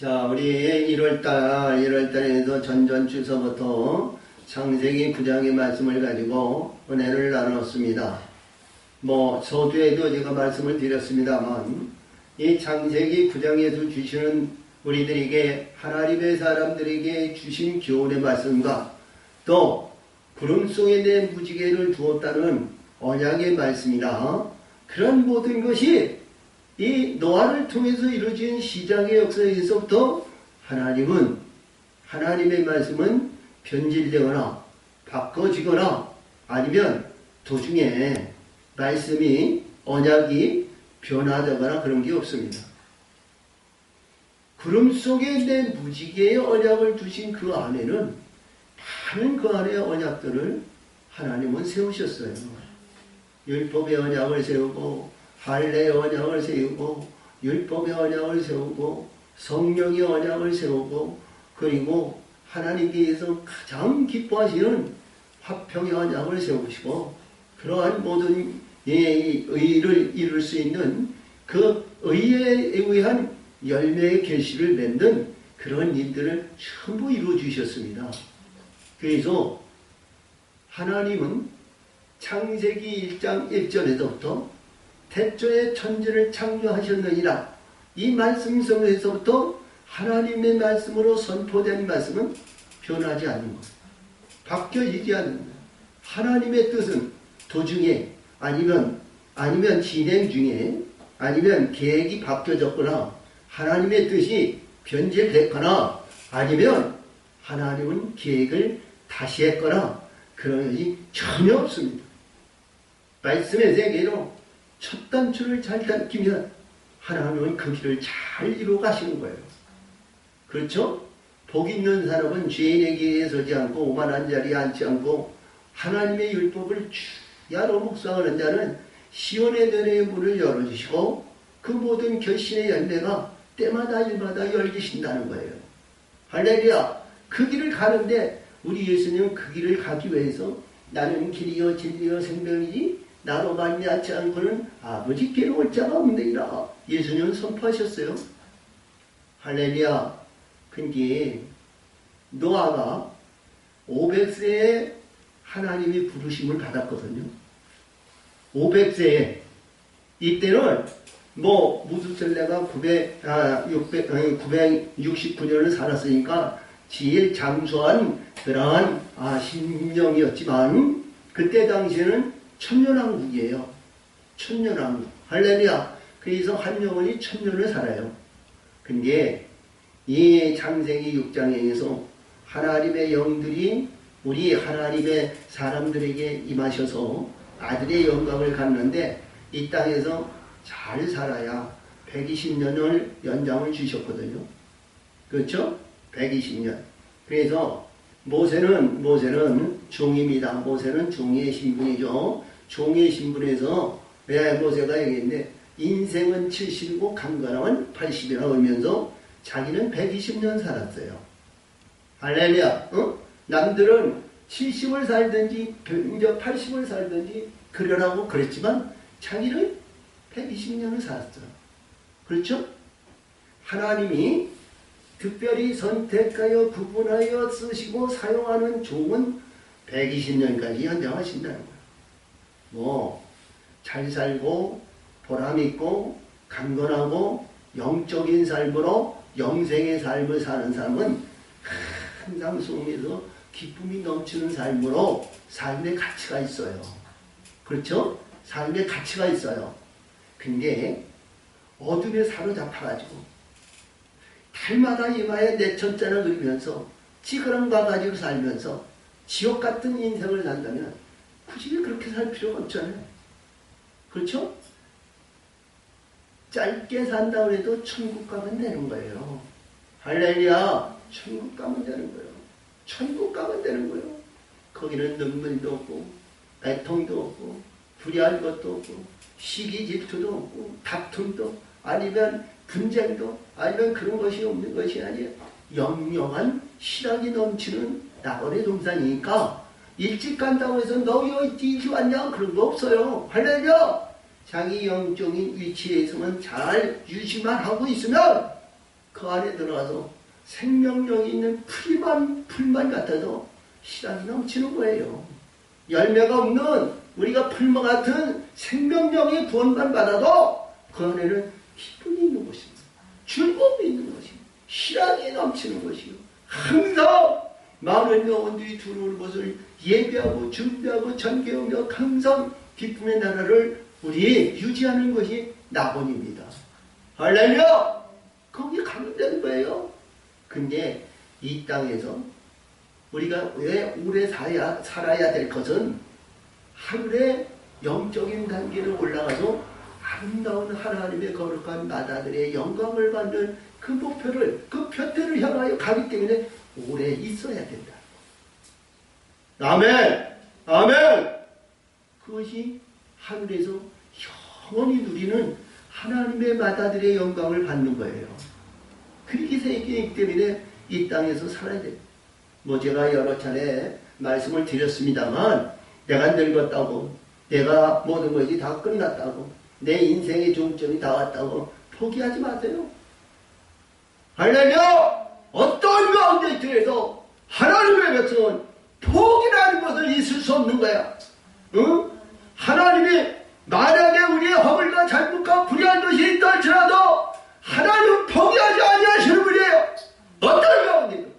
자, 우리 1월달에도 전주서부터 창세기 9장의 말씀을 가지고 은혜를 나눴습니다. 서두에도 제가 말씀을 드렸습니다만, 이 창세기 9장에서 주시는 우리들에게, 하나님의 사람들에게 주신 교훈의 말씀과 또 구름 속에 내 무지개를 두었다는 언약의 말씀이나 그런 모든 것이 이 노아를 통해서 이루어진 시작의 역사에서부터 하나님의 말씀은 변질되거나 바꿔지거나 아니면 도중에 말씀이, 언약이 변화되거나 그런 게 없습니다. 구름 속에 내 무지개의 언약을 두신 그 안에는 많은 그 안의 언약들을 하나님은 세우셨어요. 율법의 언약을 세우고 할례의 언약을 세우고 율법의 언약을 세우고 성령의 언약을 세우고 그리고 하나님께서 가장 기뻐하시는 화평의 언약을 세우시고 그러한 모든 의를 이룰 수 있는 그 의에 의한 열매의 결실을 맺는 그런 일들을 전부 이루어 주셨습니다. 그래서 하나님은 창세기 1장 1절에서부터 태초에 천지를 창조하셨느니라, 이 말씀 속에서부터 하나님의 말씀으로 선포된 말씀은 변하지 않는 것, 바뀌어지지 않는 것. 하나님의 뜻은 도중에 아니면 진행 중에 아니면 계획이 바뀌어졌거나 하나님의 뜻이 변질됐거나 아니면 하나님은 계획을 다시 했거나 그런 것이 전혀 없습니다. 말씀의 세계로 첫 단추를 잘 당기면 하나님은 그 길을 잘 이루어 가시는 거예요. 그렇죠? 복 있는 사람은 죄인의 길에 서지 않고 오만한 자리에 앉지 않고 하나님의 율법을 주야로 묵상하는 자는 시온의 너의 문을 열어주시고 그 모든 결신의 열매가 때마다 일마다 열리신다는 거예요. 할렐루야! 그 길을 가는데 우리 예수님은 그 길을 가기 위해서 나는 길이요 진리요 생명이지 나로 말미암지 않고는 아버지께로 올 자가 없느니라 예수님은 선포하셨어요. 할렐루야. 근데 노아가 500세에 하나님이 부르심을 받았거든요. 500세에 이때는 무두셀레가 969년을 살았으니까 제일 장수한 그러한 신령이었지만 그때 당시에는 천년왕국이에요. 천년왕국. 할렐루야. 그래서 한 영혼이 1000년을 살아요. 근데 이 창세기 6장에서 하나님의 영들이 우리 하나님의 사람들에게 임하셔서 아들의 영광을 갖는데 이 땅에서 잘 살아야 120년을 연장을 주셨거든요. 그렇죠? 120년. 그래서 모세는 종입니다. 모세는 종의 신분이죠. 종의 신분에서 모세가 얘기했는데 인생은 70이고 강건함은 80이라고 하면서 자기는 120년 살았어요. 할렐루야. 남들은 70을 살든지 80을 살든지 그러라고 그랬지만 자기는 120년을 살았어요. 그렇죠? 하나님이 특별히 선택하여 구분하여 쓰시고 사용하는 종은 120년까지 연장하신다는 거예요. 잘 살고 보람있고 강건하고 영적인 삶으로 영생의 삶을 사는 사람은 항상 속에서 기쁨이 넘치는 삶으로 삶의 가치가 있어요. 그렇죠? 삶의 가치가 있어요. 근데 어둠에 사로잡혀가지고 달마다 이마에 내천자를 그리면서 찌그러운 바가지로 살면서 지옥 같은 인생을 산다면 굳이 그렇게 살 필요가 없잖아요. 그렇죠? 짧게 산다고 해도 천국 가면 되는 거예요. 할렐루야! 천국 가면 되는 거예요. 천국 가면 되는 거예요. 거기는 눈물도 없고 애통도 없고 불의할 것도 없고 시기 질투도 없고 다툼도 아니면 분쟁도 아니면 그런 것이 없는 것이 아니에요. 영영한 실학이 넘치는 낙원의 동산이니까 일찍 간다고 해서 너 일찍 왔냐 그런 거 없어요. 할렐루야. 자기 영적인 위치에 있으면 잘 유지만 하고 있으면 그 안에 들어가서 생명력이 있는 풀만 같아도 희락이 넘치는 거예요. 열매가 없는 우리가 풀과 같은 생명력의 구원만 받아도 그 안에는 기쁨이 있는 것입니다. 즐거움이 있는 것입니다. 희락이 넘치는 것이요. 항상 많은 영혼들이 들어올 것을 예배하고 준비하고 전개하며 항상 기쁨의 나라를 우리 유지하는 것이 낙원입니다. 할렐루야! 거기 가면 되는 거예요. 근데 이 땅에서 우리가 왜 오래 살아야 될 것은 하늘의 영적인 단계로 올라가서 아름다운 하나님의 거룩한 나라들의 영광을 받는 그 목표를, 그 표대를 향하여 가기 때문에 오래 있어야 된다. 아멘! 아멘! 그것이 하늘에서 영원히 누리는 하나님의 마다들의 영광을 받는 거예요. 그렇게 생기기 때문에 이 땅에서 살아야 돼요. 제가 여러 차례 말씀을 드렸습니다만, 내가 늙었다고, 내가 모든 것이 다 끝났다고, 내 인생의 종점이 다 왔다고 포기하지 마세요. 할렐루야! 어떤 가운데 있더라도 하나님의 백성은 포기라는 것을 있을 수 없는 거야. 응? 하나님이 만약에 우리의 허물과 잘못과 불의한 것이 있다 할지라도 하나님은 포기하지 아니하시는 분이에요. 어떤 가운데도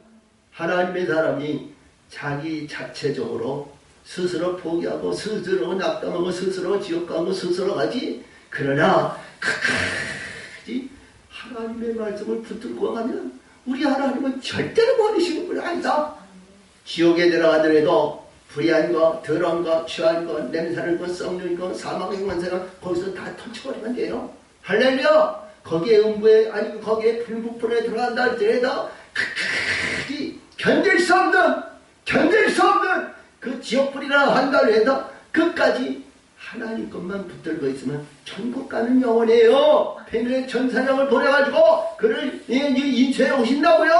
하나님의 사람이 자기 자체적으로 스스로 포기하고 스스로 낙담하고 스스로 지옥 가고 스스로 가지. 그러나 끝까지 하나님의 말씀을 붙들고 가면 우리 하나님은 절대로 버리시는 분이 아니다. 지옥에 들어가더라도 불의한 거, 더러운 거, 취한 거, 냄새나는 거, 썩는 거, 사망의 권세가 거기서 다 터쳐버리면 돼요. 할렐루야! 거기에 음부에 아니고 거기에 불국불에 들어간다 할지라도 끝까지 견딜 수 없는 그 지옥불이라 한다 해도 끝까지 하나님 것만 붙들고 있으면 천국 가는 영혼이에요. 펜의 천사령을 보내가지고 그를 인쇄해 오신다고요.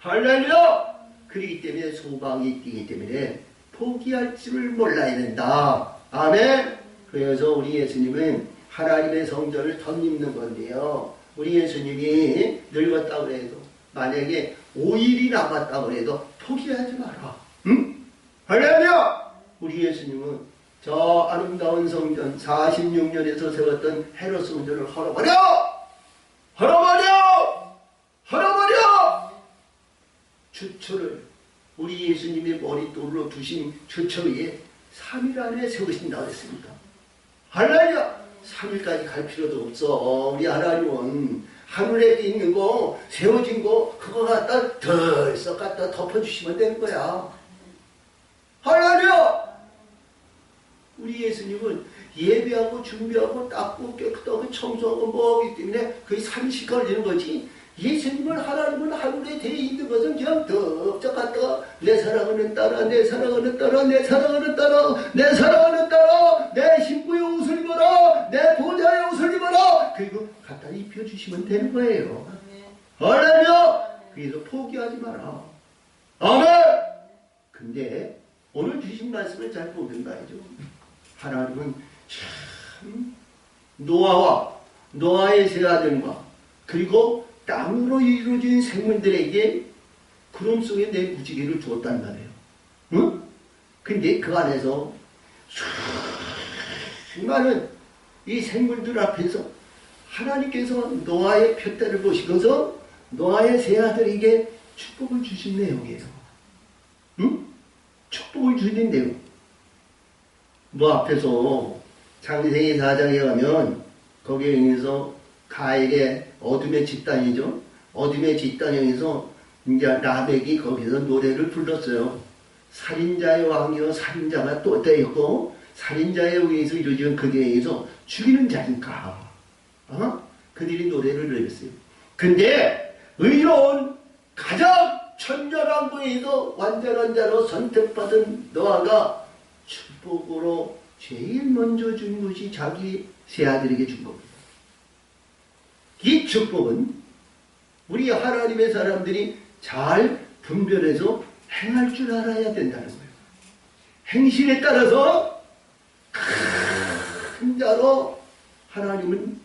할렐루야. 그렇기 때문에 소망이 뛰기 때문에 포기할 줄을 몰라야 된다. 아멘. 그래서 우리 예수님은 하나님의 성전을 덧입는 건데요. 우리 예수님이 늙었다고 해도 만약에 5일이 남았다고 해도 포기하지 마라. 응? 할렐루야. 우리 예수님은 저 아름다운 성전 46년에서 세웠던 헤롯 성전을 헐어버려! 주초를 우리 예수님의 머릿돌로 두신 주초 위에 3일 안에 세우신다고 했습니다. 할렐루야! 3일까지 갈 필요도 없어. 우리 하나님은 하늘에 있는 거 세워진 거 그거 갖다 덜썩 갖다 덮어주시면 되는 거야. 할렐루야! 우리 예수님은 예배하고 준비하고 닦고 깨끗하고 청소하고 뭐하기 때문에 거의 3시 걸리는 거지. 예수님은 하나님은 하늘에 대해 있는 것은 그냥 덥적 갔다가 내 사랑하는 딸아, 내 사랑하는 딸아, 내 사랑하는 딸아, 내 사랑하는 딸아, 내 신부의 옷을 입어라, 내 보좌의 옷을 입어라. 그리고 갖다 입혀주시면 되는 거예요. 할렐루야. 그래서 포기하지 마라. 아멘. 근데 오늘 주신 말씀을 잘 보면 말이죠. 하나님은 참 노아의 세 아들과 그리고 땅으로 이루어진 생물들에게 구름 속에 내 무지개를 주었단 말이에요. 응? 근데 그 안에서 수많은 이 생물들 앞에서 하나님께서 노아의 표대를 보시고서 노아의 세 아들에게 축복을 주신 내용이에요. 응? 축복을 주신 내용. 앞에서 창세기 4장에 가면 거기에 의해서 가엘의 어둠의 집단이죠. 어둠의 집단에서 이제 라멕이 거기서 노래를 불렀어요. 살인자의 왕이요 살인자가 또 되었고 살인자에 의해서 이루어진 그에 의해서 죽이는 자니까 그들이 노래를 내렸어요. 근데 의로운 가장 천절한 거에서 완전한 자로 선택받은 노아가 축복으로 제일 먼저 준 것이 자기 세 아들에게 준 겁니다. 이 축복은 우리 하나님의 사람들이 잘 분별해서 행할 줄 알아야 된다는 거예요. 행실에 따라서 큰 자로 하나님은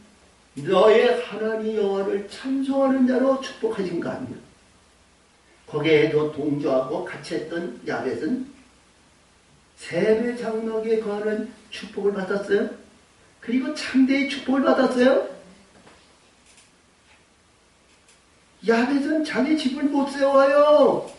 너의 하나님 여호와를 찬송하는 자로 축복하신 거 아니야. 거기에도 동조하고 같이 했던 야벳은 세배 장막에 거하는 축복을 받았어요. 그리고 창대의 축복을 받았어요. 야벳은 자기 집을 못 세워요.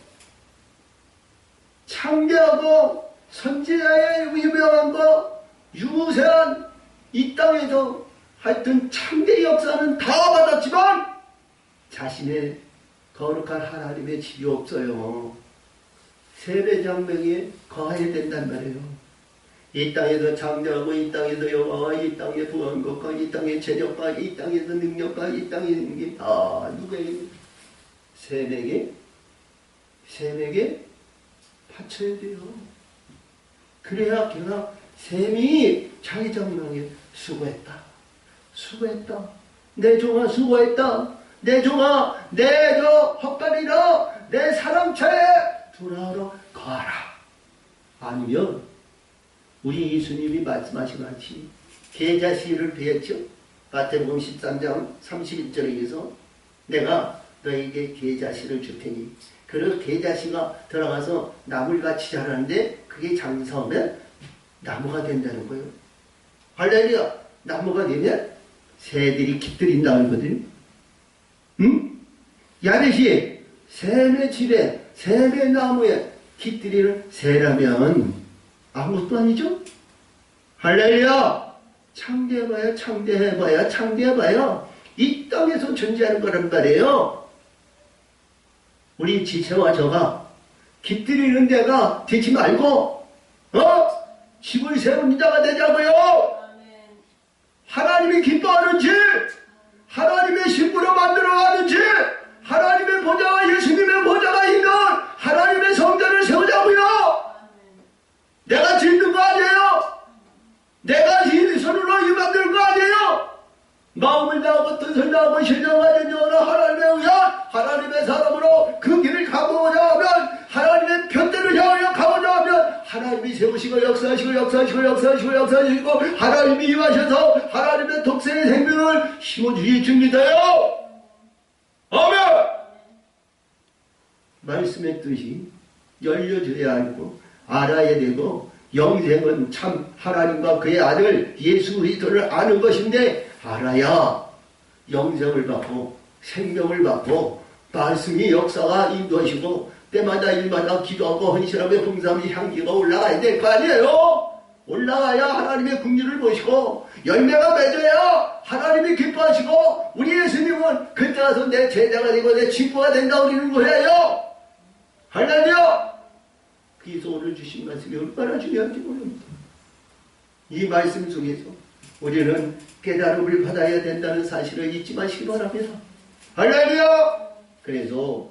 창대하고 선지자의 유명한 거, 유세한 이 땅에서 하여튼 창대의 역사는 다 받았지만 자신의 거룩한 하나님의 집이 없어요. 세배장막에 거해야 된단 말이에요. 이 땅에서 창대하고 이 땅에서 여호와와 이 땅의 부원국과 이 땅의 재력과 이 땅에서 능력과 이 땅에 있는 게 다 누구에게? 셈에게 바쳐야 돼요. 그래야 걔가 셈이 자기 장막에 수고했다. 내 종아 수고했다. 내 종아 내 저 헛다리라 내 사랑차에 돌아오러 가라. 아니면 우리 예수님이 말씀하신 같이 계자시를 배웠죠. 마태복음 13장 31절에 의해서 내가 너에게 계자시를 줄 테니 그리고 계자시가 들어가서 나물같이 자라는데 그게 장성하면 나무가 된다는 거예요. 할렐루야. 나무가 되면 새들이 깃들인다 하거든요. 응? 야벳이 샘의 집에 샘의 나무에 깃들이는 새라면 아무것도 아니죠? 할렐루야! 창대해봐야 이 땅에서 존재하는 거란 말이에요. 우리 지체와 저가 깃들이는 데가 되지 말고 집을 세우는 자가 되자고요. 하나님이 기뻐하는 집, 하나님의 신부로 만들어가는 집, 하나님의 보좌와 예수님의 보좌가 있는 하나님의 성전을 세우자고요. 내가 짓는 거 아니에요. 내가 손으로 이 만드는 거 아니에요. 마음을 다하고 뜻을 다하고 신령하는 영으로 하나님의 의한 하나님의 사람으로 그 길을 가고자 하면 하나님의 편대를 향하여 가고자 하면 하나님이 세우시고 역사하시고 하나님이 임하셔서 하나님의 독생의 생명을 심어주십니다요. 아멘. 말씀의 뜻이 열려져야 하고 알아야 되고 영생은 참 하나님과 그의 아들 예수 그리스도를 아는 것인데 알아야 영생을 받고 생명을 받고 말씀이 역사가 인도하시고 때마다 일마다 기도하고 헌신하며 봉사하며 향기가 올라가야 될 거 아니에요. 올라가야 하나님의 긍휼을 보시고 열매가 맺어야 하나님이 기뻐하시고 우리 예수님은 그때 가서 내 제자가 되고 내 친구가 된다 우리는 거예요. 할렐루야. 그래서 오늘 주신 말씀이 얼마나 중요한지 모릅니다. 이 말씀 속에서 우리는 깨달음을 받아야 된다는 사실을 잊지 마시기 바랍니다. 할렐루야. 그래서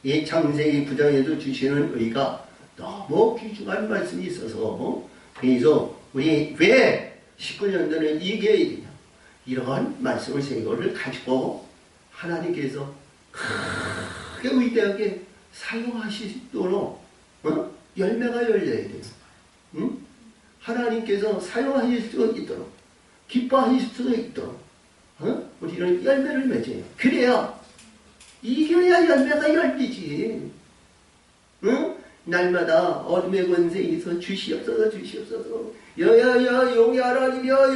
이 창세기 9장에도 주시는 의가 너무 귀중한 말씀이 있어서 그래서 우리 왜 19년도는 이겨야 되냐 이러한 말씀을 세 개를 가지고 하나님께서 크게 위대하게 사용하시도록 열매가 열려야 돼요. 응? 하나님께서 사용하실 수 있도록 기뻐하실 수 있도록 우리는 열매를 맺어요. 그래야 이겨야 열매가 열리지. 응? 날마다 어둠의 권세에서 주시옵소서 여야야 용이 하나님이여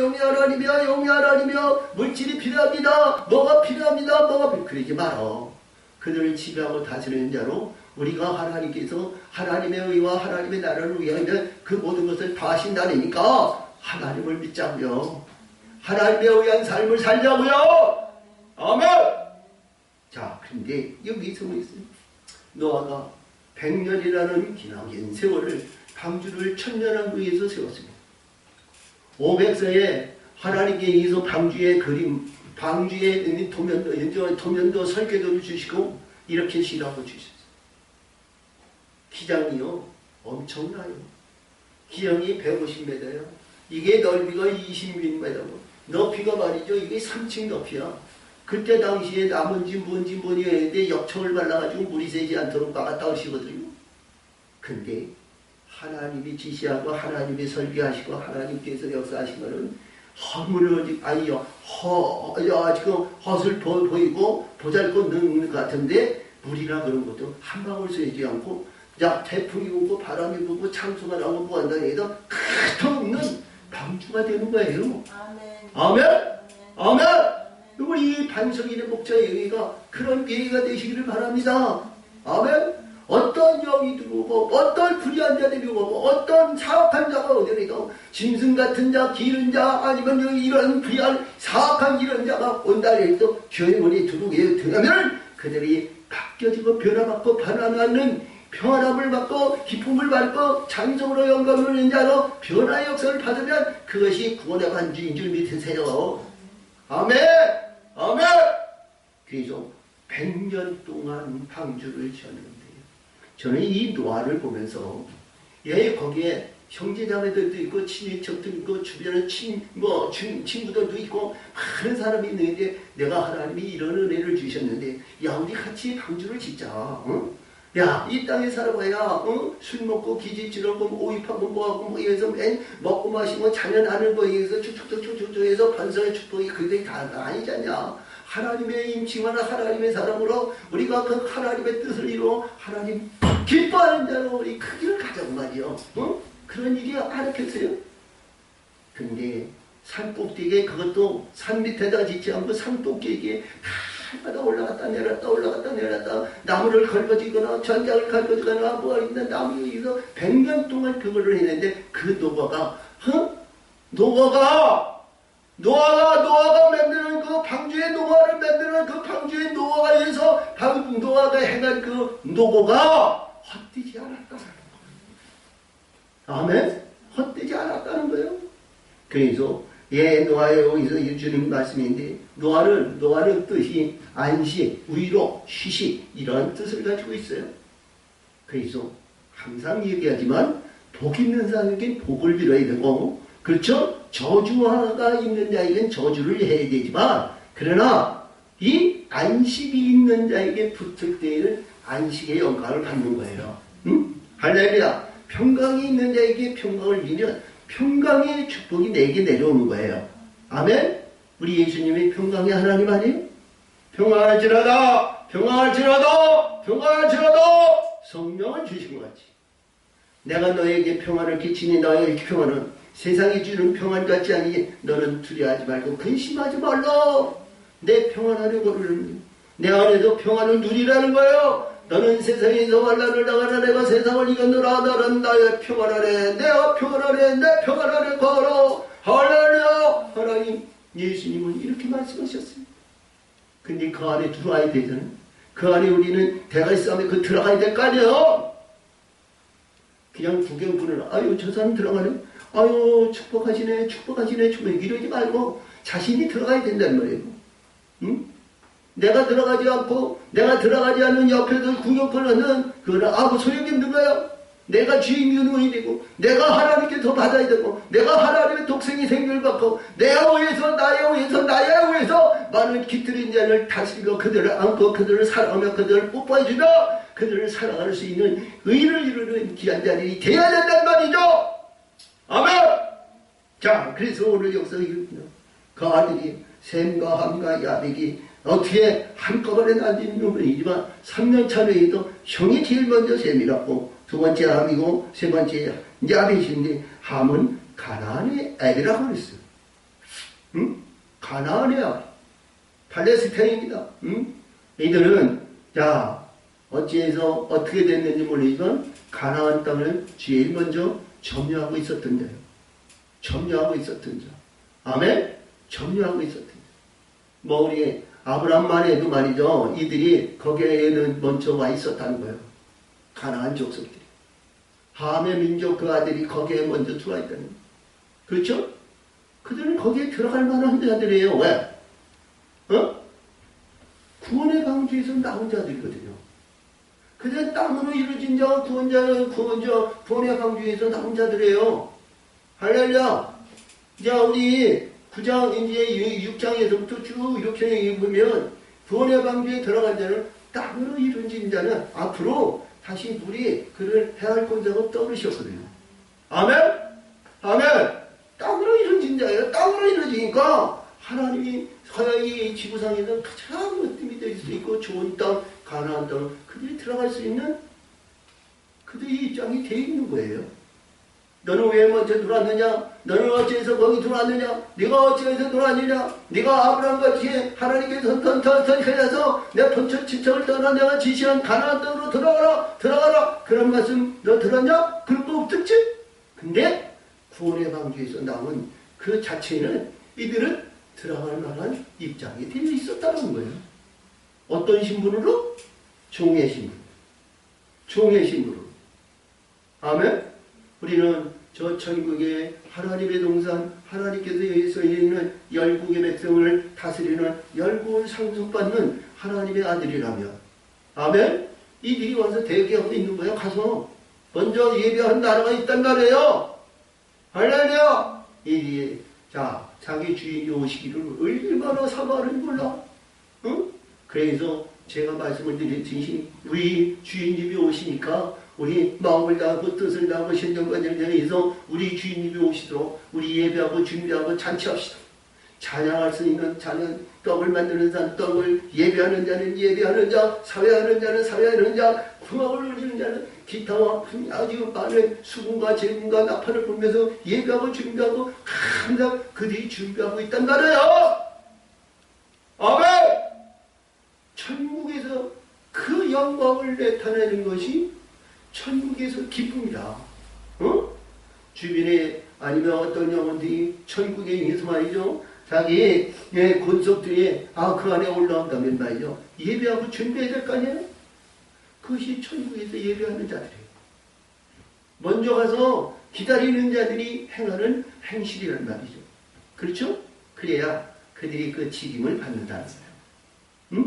물질이 필요합니다. 뭐가 필요합니다. 그러지 말어. 그들을 지배하고 다스리는 자로 우리가 하나님께서 하나님의 의와 하나님의 나라를 위하면 그 모든 것을 다 하신다니까 하나님을 믿자고요. 하나님의 의한 삶을 살자고요. 아멘. 자, 그런데 여기서 뭐 있어요? 노아가 100년이라는 기나긴 세월을 방주를 천년왕국에 의해서 세웠습니다. 500세에 하나님께 의해서 방주의 그림, 방주의 도면도 설계도를 주시고 이렇게 시라고 주셨어요. 기장이요 엄청나요. 기장이 150m예요. 이게 넓이가 20m고 높이가 말이죠. 이게 3층 높이야. 그때 당시에 나무인지 뭔지 했는데 역청을 발라가지고 물이 새지 않도록 막았다 하시거든요. 근데 하나님이 지시하고 하나님이 설계하시고 하나님께서 역사하신 것은 허물어지, 아니요, 지금 헛을 보이고 보잘것없는 것 같은데, 물이라 그런 것도 한 방울 쐬지 않고, 야, 태풍이 오고 바람이 불고 창수가 나오고 뭐 한다 해서 끝없는 방주가 되는 거예요. 아멘? 아멘? 우리 반석인의 목자 예의가 그런 예의가 되시기를 바랍니다. 아멘? 어떤 영이 들어오고 어떤 불의한 자들이 오고 어떤 사악한 자가 어디니까 짐승 같은 자, 기른 자 아니면 이런 불의한 사악한 이런 자가 온다 해도 교회 문이 들어오게 되면 그들이 바뀌어지고 변화받고 반환하는 평안함을 받고 기쁨을 받고 장성으로 영광을 얻는 자로 변화의 역사를 받으면 그것이 구원의 반주인 줄 믿으세요. 아멘! 아멘! 그래서 100년 동안 방주를 지었는데요. 저는 이 노아를 보면서 거기에 형제자매들도 있고 친인척도 있고 주변에 친구들도 있고 많은 사람이 있는데 내가 하나님이 이런 은혜를 주셨는데 야 우리 같이 방주를 짓자. 어? 야, 이 땅에 살아봐야, 술 먹고, 기집질하고, 오입하고, 뭐하고, 뭐, 해서, 먹고 마시고, 자녀 나는 거에 의해서, 쭉쭉쭉쭉쭉 해서, 반성의 축복이 그게 다 아니잖냐. 하나님의 임칭하는 하나님의 사람으로, 우리가 그 하나님의 뜻을 이루어, 하나님 기뻐하는 자로 우리 크기를 가자고 말이요. 그런 일이 아니겠어요? 근데, 산 꼭대기에 그것도 산 밑에다 짓지 않고 산 꼭대기에 하다 올라갔다 내렸다 나무를 걸거지거나 전장을 걸거지거나 뭐가 있는 나무에 있어 100년 동안 그거를 했는데 그 노아가 만드는 그 방주의 노아를 만드는 그 방주의 노아가 해서 노아가 행한 그 노고가 헛되지 않았다는 거예요. 아멘? 헛되지 않았다는 거예요. 그래서 노아에 여기서 주는 말씀인데 노아는 뜻이 안식, 위로, 휴식 이런 뜻을 가지고 있어요. 그래서 항상 얘기하지만 복 있는 사람에겐 복을 빌어야 되고 그렇죠? 저주가 있는 자에겐 저주를 해야 되지만 그러나 이 안식이 있는 자에게 붙을 때에는 안식의 영광을 받는 거예요. 할렐루야. 평강이 있는 자에게 평강을 빌면 평강의 축복이 내게 내려오는 거예요. 아멘? 우리 예수님이 평강의 하나님 아니에요? 평안할지라도 성령을 주신 것 같이 내가 너에게 평안을 끼치니 너에게 평안은 세상이 주는 평안 같지 않니 너는 두려워하지 말고 근심하지 말라. 내 평안 안에 거르는 내 안에도 평안을 누리라는 거예요. 너는 세상에서 환난을 당하라. 내가 세상을 이겼노라. 너는 나의 평안 안에 내가 평안 안에 내 평안 안에 걸어. 할렐루야. 하나님 예수님은 이렇게 말씀하셨습니다. 근데 그 안에 들어와야 되잖아요. 그 안에 우리는 대가리 싸움에 들어가야 될 거 아니에요. 그냥 구경꾼을 아유 저 사람 들어가네. 아유 축복하시네 이러지 말고 자신이 들어가야 된다는 말이에요. 응? 내가 들어가지 않는 옆에서 구경꾼을 하는 그거는 소용이 없는 거야. 내가 주인공이 되고 내가 하나님께 더 받아야 되고 내가 하나님의 독생이 생명을 받고 나의 의해서 많은 깃들인 자를 다스리고 그들을 안고 그들을 사랑하며 그들을 뽀뽀해주며 그들을 사랑할 수 있는 의를 이루는 귀한 자들이 되어야 된단 말이죠. 아멘. 자, 그래서 오늘 역사가 이렇습니다. 그 아들이 셈과 함과 야백이 어떻게 한꺼번에 난지는 놈이지만 3년 차례에도 형이 제일 먼저 셈이라고 두 번째 함이고 세 번째 야벳인데 함은 가나안의 애비라고 그랬어요. 응? 가나안의 아비. 팔레스타인입니다. 응? 이들은 어찌해서 어떻게 됐는지 모르지만 가나안 땅을 제일 먼저 점유하고 있었던 자예요. 점유하고 있었던 자. 아멘? 점유하고 있었던 자. 우리 아브람만 해도 말이죠. 이들이 거기에는 먼저 와 있었다는 거예요. 가나안 족속들이. 함의 민족 그 아들이 거기에 먼저 들어와 있다는 거예요. 그렇죠? 그들은 거기에 들어갈 만한 자들이에요. 왜? 구원의 방주에서 나온 자들이거든요. 그들은 땅으로 이루어진 자와 구원의 방주에서 나온 자들이에요. 할렐루야. 자, 우리 9장, 이제 6장에서부터 쭉 이렇게 보면 구원의 방주에 들어간 자는 땅으로 이루어진 자는 앞으로 다시 물이 그를 해할 권세가 떠오르셨거든요. 아멘? 아멘? 땅으로 이루어진 자예요. 땅으로 이루어지니까 하나님이 서양이 지구상에서 가장 으뜸이 될 수 있고 좋은 땅, 가나안 땅 그들이 들어갈 수 있는 그들의 입장이 돼 있는 거예요. 너는 왜 먼저 들어왔느냐? 너는 어찌해서 거기 들어왔느냐? 네가 어찌해서 들어왔느냐? 네가 아브라함같이 하나님께서 선해서 내 본처 친척을 떠나 내가 지시한 가나안 땅으로 들어가라. 그런 말씀 너 들었냐? 그런 거 없었지? 근데 구원의 방주에서 나온 그 자체는 이들은 들어갈 만한 입장이 되어 있었다는 거예요. 어떤 신분으로? 종의 신분. 종의 신분으로. 아멘? 우리는 저 천국의 하나님의 동산, 하나님께서 여기서 있는 열국의 백성을 다스리는 열국을 상속받는 하나님의 아들이라면, 아멘? 이들이 와서 대기하고 있는 거예요. 가서 먼저 예배하는 나라가 있단 말이에요. 할렐루야! 이들이 자기 주인이 오시기를 얼마나 사모하는지 몰라. 응? 그래서 제가 말씀을 드렸듯이 우리 주인님이 오시니까 우리 마음을 다하고 뜻을 다하고 신령관을 다해서 우리 주인님이 오시도록 우리 예배하고 준비하고 잔치합시다. 찬양할 수 있는 찬양, 떡을 만드는 자는 떡을, 예배하는 자는 예배하는 자, 사회하는 자는 사회하는 자, 풍악을 누리는 자는 기타와 아주 많은 수금과 재금과 나팔을 불면서 예배하고 준비하고 항상 그들이 준비하고 있단 말이에요. 아멘! 천국에서 그 영광을 나타내는 것이 천국에서 기쁨이다. 주변에 아니면 어떤 영혼들이 천국에 있어서 말이죠. 자기 권속들이 그 안에 올라온다면 말이죠. 예배하고 준비해야 될 거 아니에요? 그것이 천국에서 예배하는 자들이에요. 먼저 가서 기다리는 자들이 행하는 행실이란 말이죠. 그렇죠? 그래야 그들이 그 직임을 받는다는 거예요.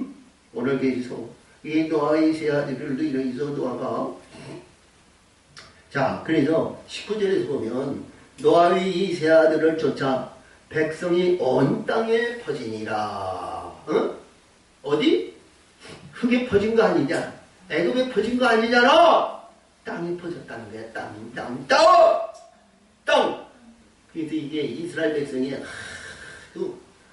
오늘 계시소 이 노아의 세 아들들도 이러이서 노아가 그래서 19절에서 보면 노아의 이 세 아들을 쫓아 백성이 온 땅에 퍼지니라. 어디? 흙에 퍼진 거 아니냐? 애굽에 퍼진 거 아니잖아. 땅이 퍼졌다는 거야. 땅. 그래서 이게 이스라엘 백성이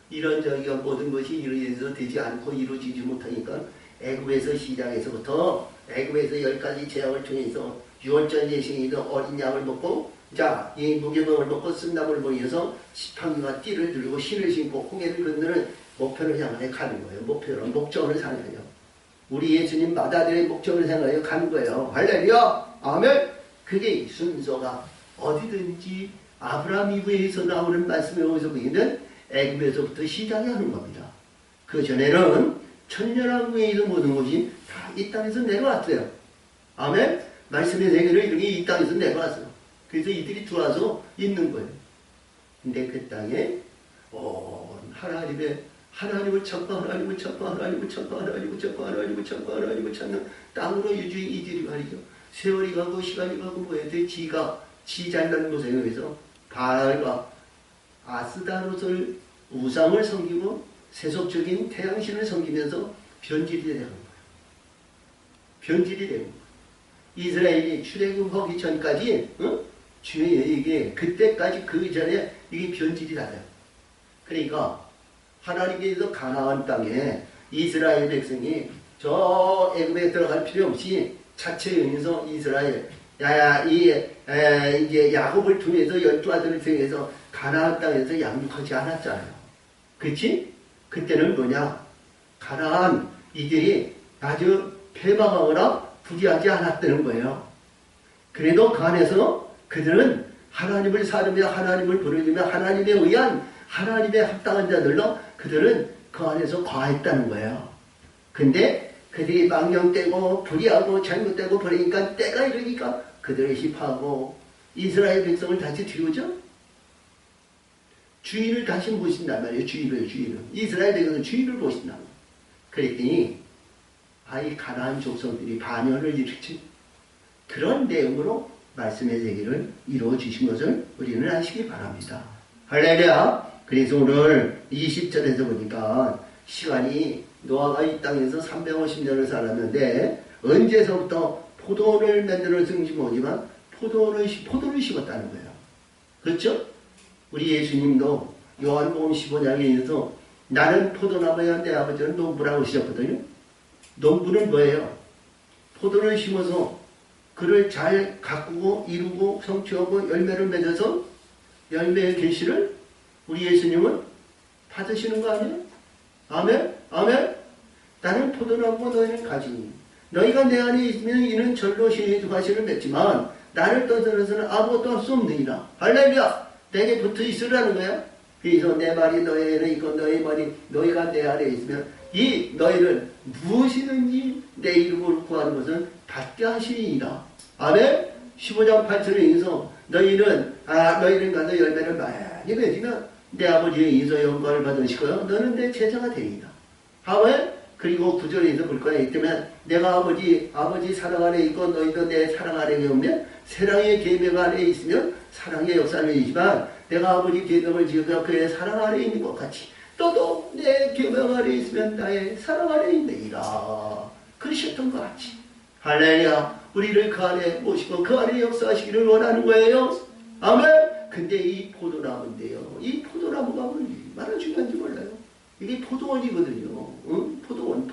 이런 저기가 모든 것이 이루어져서 되지 않고 이루어지지 못하니까 애굽에서 시작해서부터 애굽에서 10가지 재앙을 통해서 유월절 예식이든 어린 양을 먹고 이 무교병을 먹고 쓴나무를 보여서 지팡이와 띠를 들고 신을 신고 홍해를 건너는 목표를 향해 가는 거예요. 목적을 향하여 우리 예수님 마다들의 목적을 향하여 가는 거예요. 할렐루야! 아멘! 그게 순서가 어디든지 아브라함 이후에서 나오는 말씀에 의해서 보이는 애굽에서부터 시작이 하는 겁니다. 그 전에는 천년왕국에서 모든 것이 다 이 땅에서 내려왔어요. 아멘? 말씀의 세계를 이렇게 이 땅에서 내려왔어요. 그래서 이들이 들어와서 있는 거예요. 근데 그 땅에 하나님을 찾는 땅으로 이들이 말이죠. 세월이 가고 시간이 가고 뭐해야 돼? 지 잘난 것에 의해서 바알과 아스다롯을 우상을 섬기고 세속적인 태양신을 섬기면서 변질이 되는 거예요. 변질이 되는 거예요. 이스라엘이 출애굽하기 전까지 이게 그때까지 그 전에 이게 변질이 나요. 그러니까 하나님께서 가나안 땅에 이스라엘 백성이 저 애굽에 들어갈 필요 없이 자체에 의해서 이스라엘 이제 야곱을 통해서 12아들을 통해서 가나안 땅에서 양육하지 않았잖아요. 그치? 그때는 뭐냐? 가나안 이들이 아주 패망하거나 부귀하지 않았다는 거예요. 그래도 그 안에서 그들은 하나님을 사르며 하나님을 부르며 하나님에 의한 하나님의 합당한 자들로 그들은 그 안에서 거했다는 거예요. 근데 그들이 망령되고 불의하고 잘못되고 버리니까 때가 이르니까 그들을 힙하고 이스라엘 백성을 다시 뒤우죠. 주인을 다시 모신단 말이에요. 주인을. 이스라엘 백성은 주인을 모신단 말이에요. 그랬더니 이 가나안 족속들이 반열을 일으킨 그런 내용으로 말씀의 세계를 이루어 주신 것을 우리는 아시기 바랍니다. 할렐루야. 그래서 오늘 20절에서 보니까 시간이 노아가 이 땅에서 350년을 살았는데 언제서부터 포도원을 만들어 승지 모지만 포도를 심었다는 거예요. 그렇죠? 우리 예수님도 요한복음 15장에 있어서 나는 포도나무야 내 아버지는 농부라고 하셨거든요. 농부는 뭐예요? 포도를 심어서 그를 잘 가꾸고 이루고 성취하고 열매를 맺어서 열매의 계시를 우리 예수님은 받으시는 거 아니에요? 아멘? 아멘? 나는 포도나무고 너희는 가지. 너희가 내 안에 있으면 이는 절로 신의 가시를 맺지만 나를 떠나서는 아무것도 할 수 없느니라. 할렐루야! 내게 붙어 있으라는 거야. 그래서 내 말이 너희에는 있고 너희 말이 너희가 내 안에 있으면 이 너희는 무엇이든지 내 이름으로 구하는 것은 받게 하시리이다. 아멘? 15장 8절에 의해서 너희는 가서 열매를 많이 맺으면 내 아버지의 의해서 영광을 받으시고요. 너는 내 제자가 되리이다. 아멘? 그리고 9절에서 볼 거야. 이때면 내가 아버지 사랑 안에 있고 너희도 내 사랑 안에 오면 사랑의 계명 안에 있으면 사랑의 역사를 이지만 내가 아버지 계명을 지어서 그의 사랑 안에 있는 것 같이 너도 내 계명 안에 있으면 나의 사랑 안에 있느니라. 그러셨던 것 같이. 할렐루야. 우리를 그 안에 모시고 그 안에 역사하시기를 원하는 거예요. 아멘. 근데 이 포도나무인데요. 이 포도나무가 얼마나 중요한지 몰라요. 이게 포도원이거든요. 응? 포도원.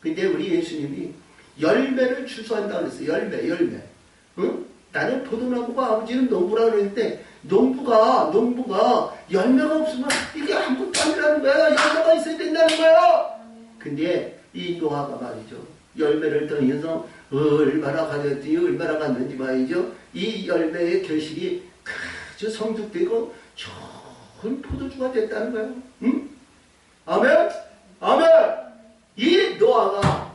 근데 우리 예수님이 열매를 추수한다 그랬어요. 열매. 응? 나는 포도나무가 아버지는 농부라고 그랬는데 농부가 열매가 없으면 이게 아무것도 아니라는 거야. 열매가 있어야 된다는 거야. 근데 이 노아가 말이죠. 열매를 떠나서 얼마나 가졌든지 얼마나 갔는지 말이죠. 이 열매의 결실이 아주 성숙되고 좋은 포도주가 됐다는 거예요. 응? 아멘? 아멘! 이 노아가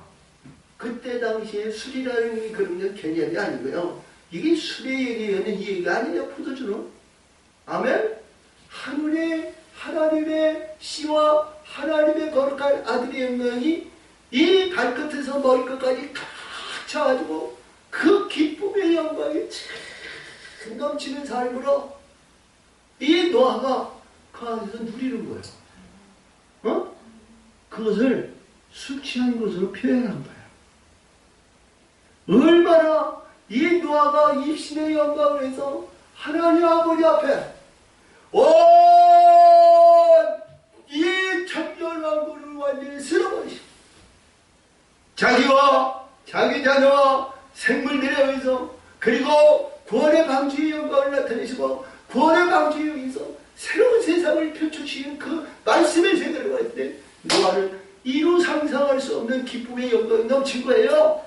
그때 당시에 술이라는 그런 개념이 아니고요. 이게 술에 얘기하는 얘기가 아니냐, 포도주는. 아멘? 하나님의 씨와 하나님의 거룩한 아들의 영광이 이 발끝에서 머리끝까지 꽉 차가지고 그 기쁨의 영광이 참 넘치는 삶으로 이 노아가 그 안에서 누리는 거예요. 그것을 술 취한 것으로 표현한 거예요. 얼마나 이 노아가 입신의 영광을 해서 하나님 아버지 앞에 이 천년왕국을 완전히 쓸어버리시고 자기와 자기 자녀와 생물들에 의해서 그리고 구원의 방주의 영광을 나타내시고 구원의 방주에 의해서 새로운 세상을 펼쳐주시는 그 말씀의 세계로 갈 때 노아는 이루 상상할 수 없는 기쁨의 영광이 넘친 거예요.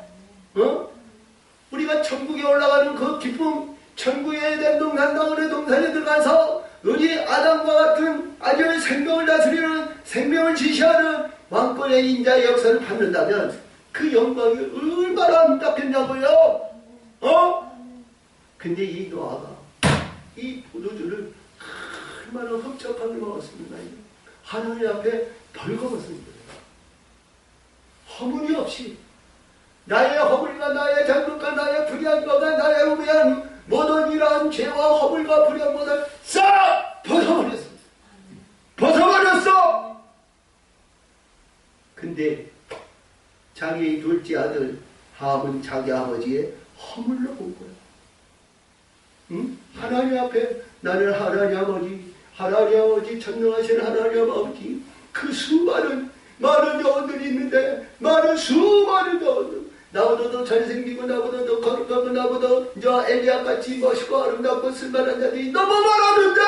우리가 천국에 올라가는 그 기쁨, 천국에 대한 동산당원의 동산에 들어가서 우리 아담과 같은 아주 생명을 다스리는 생명을 지시하는 왕권의 인자의 역사를 받는다면 그 영광이 얼마나 아름답겠냐고요. 근데 이 노아가 이 포도주를 얼마나 흡족하게 먹었습니다. 하나님 앞에 벌거벗습니다. 허물이 없이 나의 허물과 나의 잘못과 나의 불의함과 나의 우매한 모든 이러한 죄와 허물과 불의함을 싹 벗어버렸습니다. 벗어버렸어. 근데 자기 둘째 아들 함은 자기 아버지의 허물로 본 거야. 응? 하나님 앞에 나는 하나님 아버지 전능하신 하나님 아버지 그 수많은 여원들이 있는데 많은 수많은 여원들 나보다 더 잘생기고 나보다 더 거룩하고 나보다 저 엘리야같이 멋있고 아름답고 쓸만한 자들이 너무 많았는데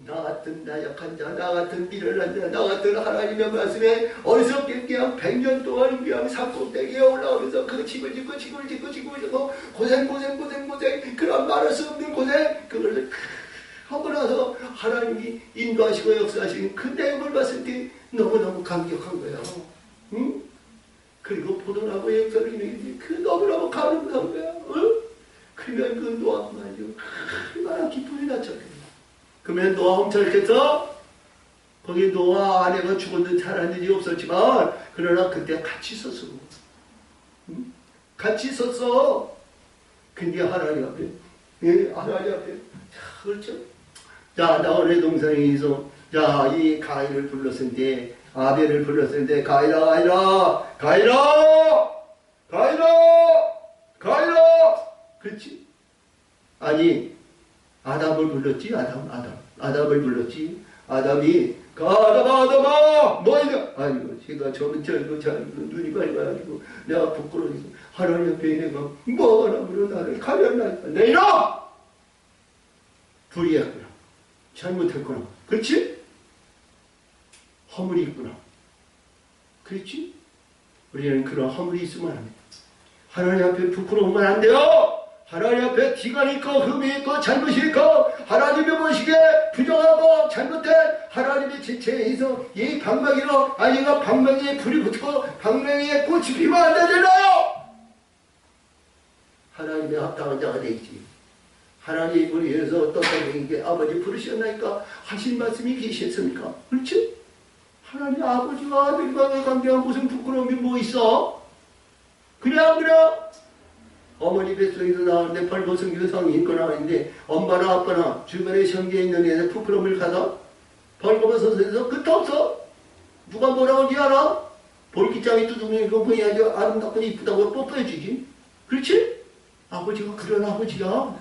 나 같은 나약한 자, 나 같은 미련한 자, 나 같은 하나님의 말씀에 어리석게 그냥 100년 동안 그냥 산꼭대기에 올라오면서 그 집을 짓고 고생 그런 말할 수 없는 고생 그걸 하고 나서 하나님이 인도하시고 역사하시는 그 내용을 봤을 때 너무너무 감격한 거예요. 응? 그리고 포도나무의 역사를 이루는데 그 너무너무 감격한 거야. 응? 그러면 그 노아가 아주 얼마나 기쁨이 났잖아요. 그러면 노아 훔쳐했겠어? 거기 노아 아내가 죽었는지 살았는지 없었지만 그러나 그때 같이 있었어. 응? 같이 있었어. 근데 하나님 앞에 하나님 앞에 그렇죠? 자, 나홀의 동생에서 자, 이 가인을 불렀을 때 아벨을 불렀을 때 가인아 그렇지? 아니 아담을 불렀지. 아담을 불렀지. 아담이 아담아 뭐야? 아이고 제가 저는 눈이 밝아가지고 내가 부끄러워서 하나님 앞에 내가 뭐하라고 나를 가렸나 내 이놈! 불의했구나. 잘못했구나. 그렇지? 허물이 있구나. 그렇지? 우리는 그런 허물이 있으면 안 됩니다. 하나님 앞에 부끄러우면 안 돼요. 하나님 앞에 티가 있고 흠이 있고 잘못이 있고 하나님의 보시기에 부정하고 잘못된 하나님의 지체에서 이 방망이로 아니가 방망이에 불이 붙고 방망이에 꽃이 피면 안 되잖아요. 하나님의 합당한 자가 되지. 하나님을 위해서 어떤 사람에게 아버지 부르셨나니까 하신 말씀이 계셨습니까? 그렇지? 하나님 아버지와 아들과의 관계가 무슨 부끄러움이 뭐 있어? 그래 안 그래? 어머니 뱃속에서 나왔는데 벌거벗은 여성이 있고 나왔는데 엄마나 아빠나 주변에 성계에 있는 애들 부끄러움을 가서 벌거벗어서 끝 없어. 누가 뭐라고 하는지 알아? 볼기장이 두둥이고 보여야지 아름답고 이쁘다고 뽀뽀해주지. 그렇지? 아버지가 그런 아버지야.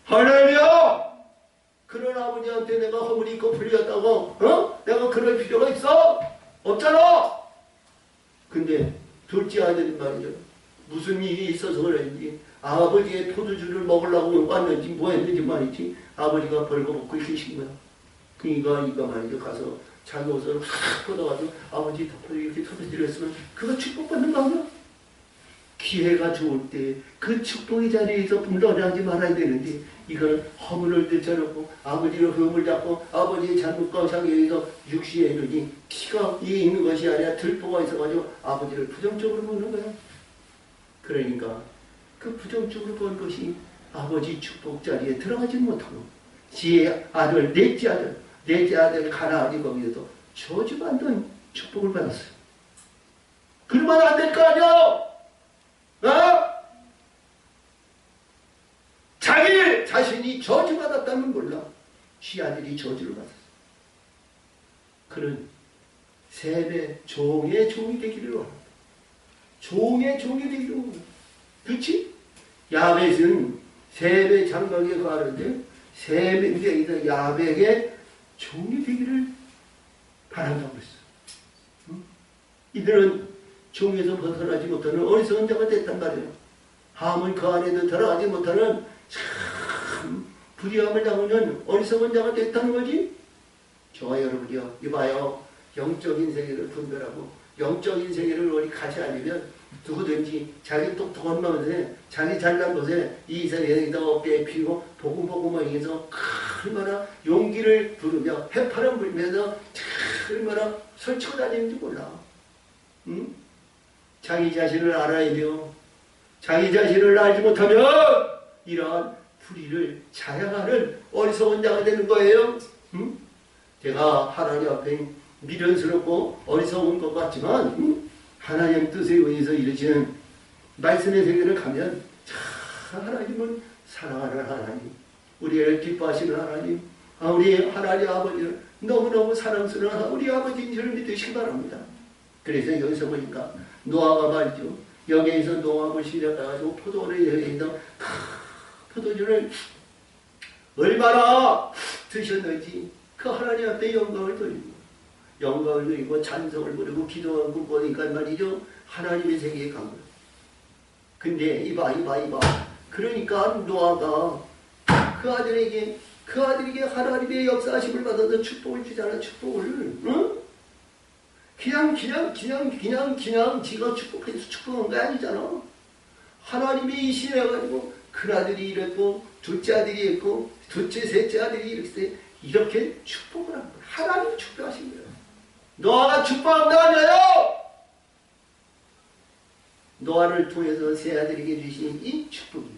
할렐루야! 그런 아버지한테 내가 허물이 있고 불리었다고 내가 그럴 필요가 있어? 없잖아. 근데 둘째 아들이 말이죠. 무슨 일이 있어서 그랬는지 아버지의 포도주를 먹으려고 왔는지 뭐 했는지 말이지 아버지가 벌거벗고 계신 거야. 그러니까 이거 말이죠. 가서 자기 옷을 확 걷어가지고 아버지 덮어 이렇게 터뜨렸으면 그거 축복받는 거 아니야? 기회가 좋을 때 그 축복의 자리에서 분별하지 말아야 되는데 이거는 허물을 들쳐놓고 아버지를 허물 잡고 아버지의 잘못과 상의에서 육시에 이르니 피가 위에 있는 것이 아니라 들보가 있어가지고 아버지를 부정적으로 보는 거야. 그러니까 그 부정적으로 본 것이 아버지 축복 자리에 들어가지 못하고 지의 아들, 넷째 아들 가나안이 거기에서 저주받는 축복을 받았어요. 그러면 안 될 거 아니야? 자기 자신이 저주받았다는 몰라. 지 아들이 저주를 받았어. 그는 셈의 종의 종이 되기를 원한다. 종의 종이 되기를 원한다. 그렇지? 야벳은 셈의 장막에 가는데 셈의 야벳의 종이 되기를 바란다고 했어. 이들은 종에서 벗어나지 못하는 어리석은 자가 됐단 말이에요. 함은 그 안에도 들어가지 못하는 참 불의함을 당하는 어리석은 자가 됐다는 거지. 저와 여러분이요, 이봐요. 영적인 세계를 분별하고 영적인 세계를 우리 같이 알려면 누구든지 자기 똑똑한 마음에 자기 잘난 것에 이 세상에다 어깨에 피고 보고보고만해서 얼마나 용기를 부르며 해파람 불면서 얼마나 설치고 다니는지 몰라. 응? 자기 자신을 알아야 돼요. 자기 자신을 알지 못하면 이러한 불의를 자양하는 어리석은 자가 되는 거예요. 응? 제가 하나님 앞에 미련스럽고 어리석은 것 같지만 하나님 뜻에 의해서 이루시는 말씀의 세계를 가면 참 하나님은 사랑하는 하나님, 우리를 기뻐하시는 하나님, 우리 하나님 아버지를 너무너무 사랑스러운 우리 아버지인 줄 믿으시기 바랍니다. 그래서 여기서 보니까 노아가 말이죠. 여기에서 노아를 시작해가지고 포도를 여기서 포도주를 얼마나 드셨는지 그 하나님 앞에 영광을 드리고 찬송을 부르고 기도하고 보니까 말이죠. 하나님의 세계에 간 거예요. 근데 이봐. 그러니까 노아가 그 아들에게 하나님의 역사하심을 받아서 축복을 주잖아. 축복을. 응? 그냥 지가 축복해서 축복한 거 아니잖아. 하나님이 이신해가지고 큰아들이 이랬고 둘째 아들이 있고 둘째 셋째 아들이 이렇게 축복을 한 거야. 하나님이 축복하신 거야. 노아가 축복한 거 아니에요. 노아를 통해서 세 아들에게 주신 이 축복이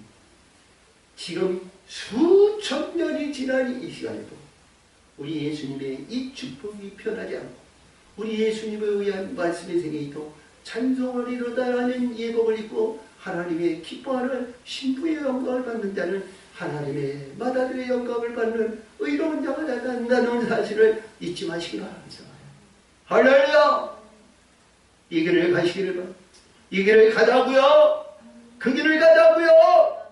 지금 수천 년이 지난 이 시간에도 우리 예수님의 이 축복이 변하지 않고 우리 예수님에 의한 말씀의 세계에도 찬송을 이루다라는 예복을 입고 하나님의 기뻐하는 신부의 영광을 받는다는 하나님의 맏아들의 영광을 받는 의로운 자가 된다는 사실을 잊지 마시기 바랍니다. 할렐루야! 이 길을 가시기를 바랍니다. 이 길을 가자고요. 그 길을 가자고요.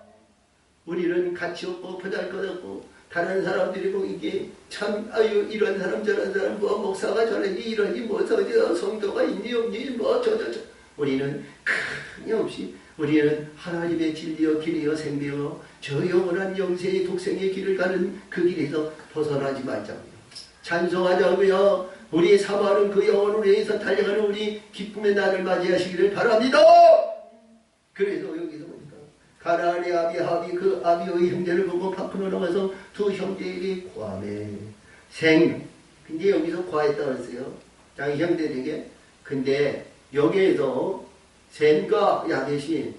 우리는 가치 없고 보잘것 없고 다른 사람들이 보기에 참 아유 이런 사람 저런 사람 뭐 목사가 저러니 이러니 뭐 저저 성도가 있니 없니 뭐 저저저 우리는 끊임없이 우리는 하나님의 진리여 길이여 생명여 저 영원한 영생의 독생의 길을 가는 그 길에서 벗어나지 말자고요. 찬송하자고요. 우리의 사모하는 그 영혼을 위해서 달려가는 우리 기쁨의 날을 맞이하시기를 바랍니다. 그래서 여기서 보니까 가나안의 아비하비 그 아비의 형제를 보고 밖으로 나가서 두 형제에게 과매 생 근데 여기서 과했다고 했어요. 자기 형제들에게. 근데 여기에서 셈과 야벳이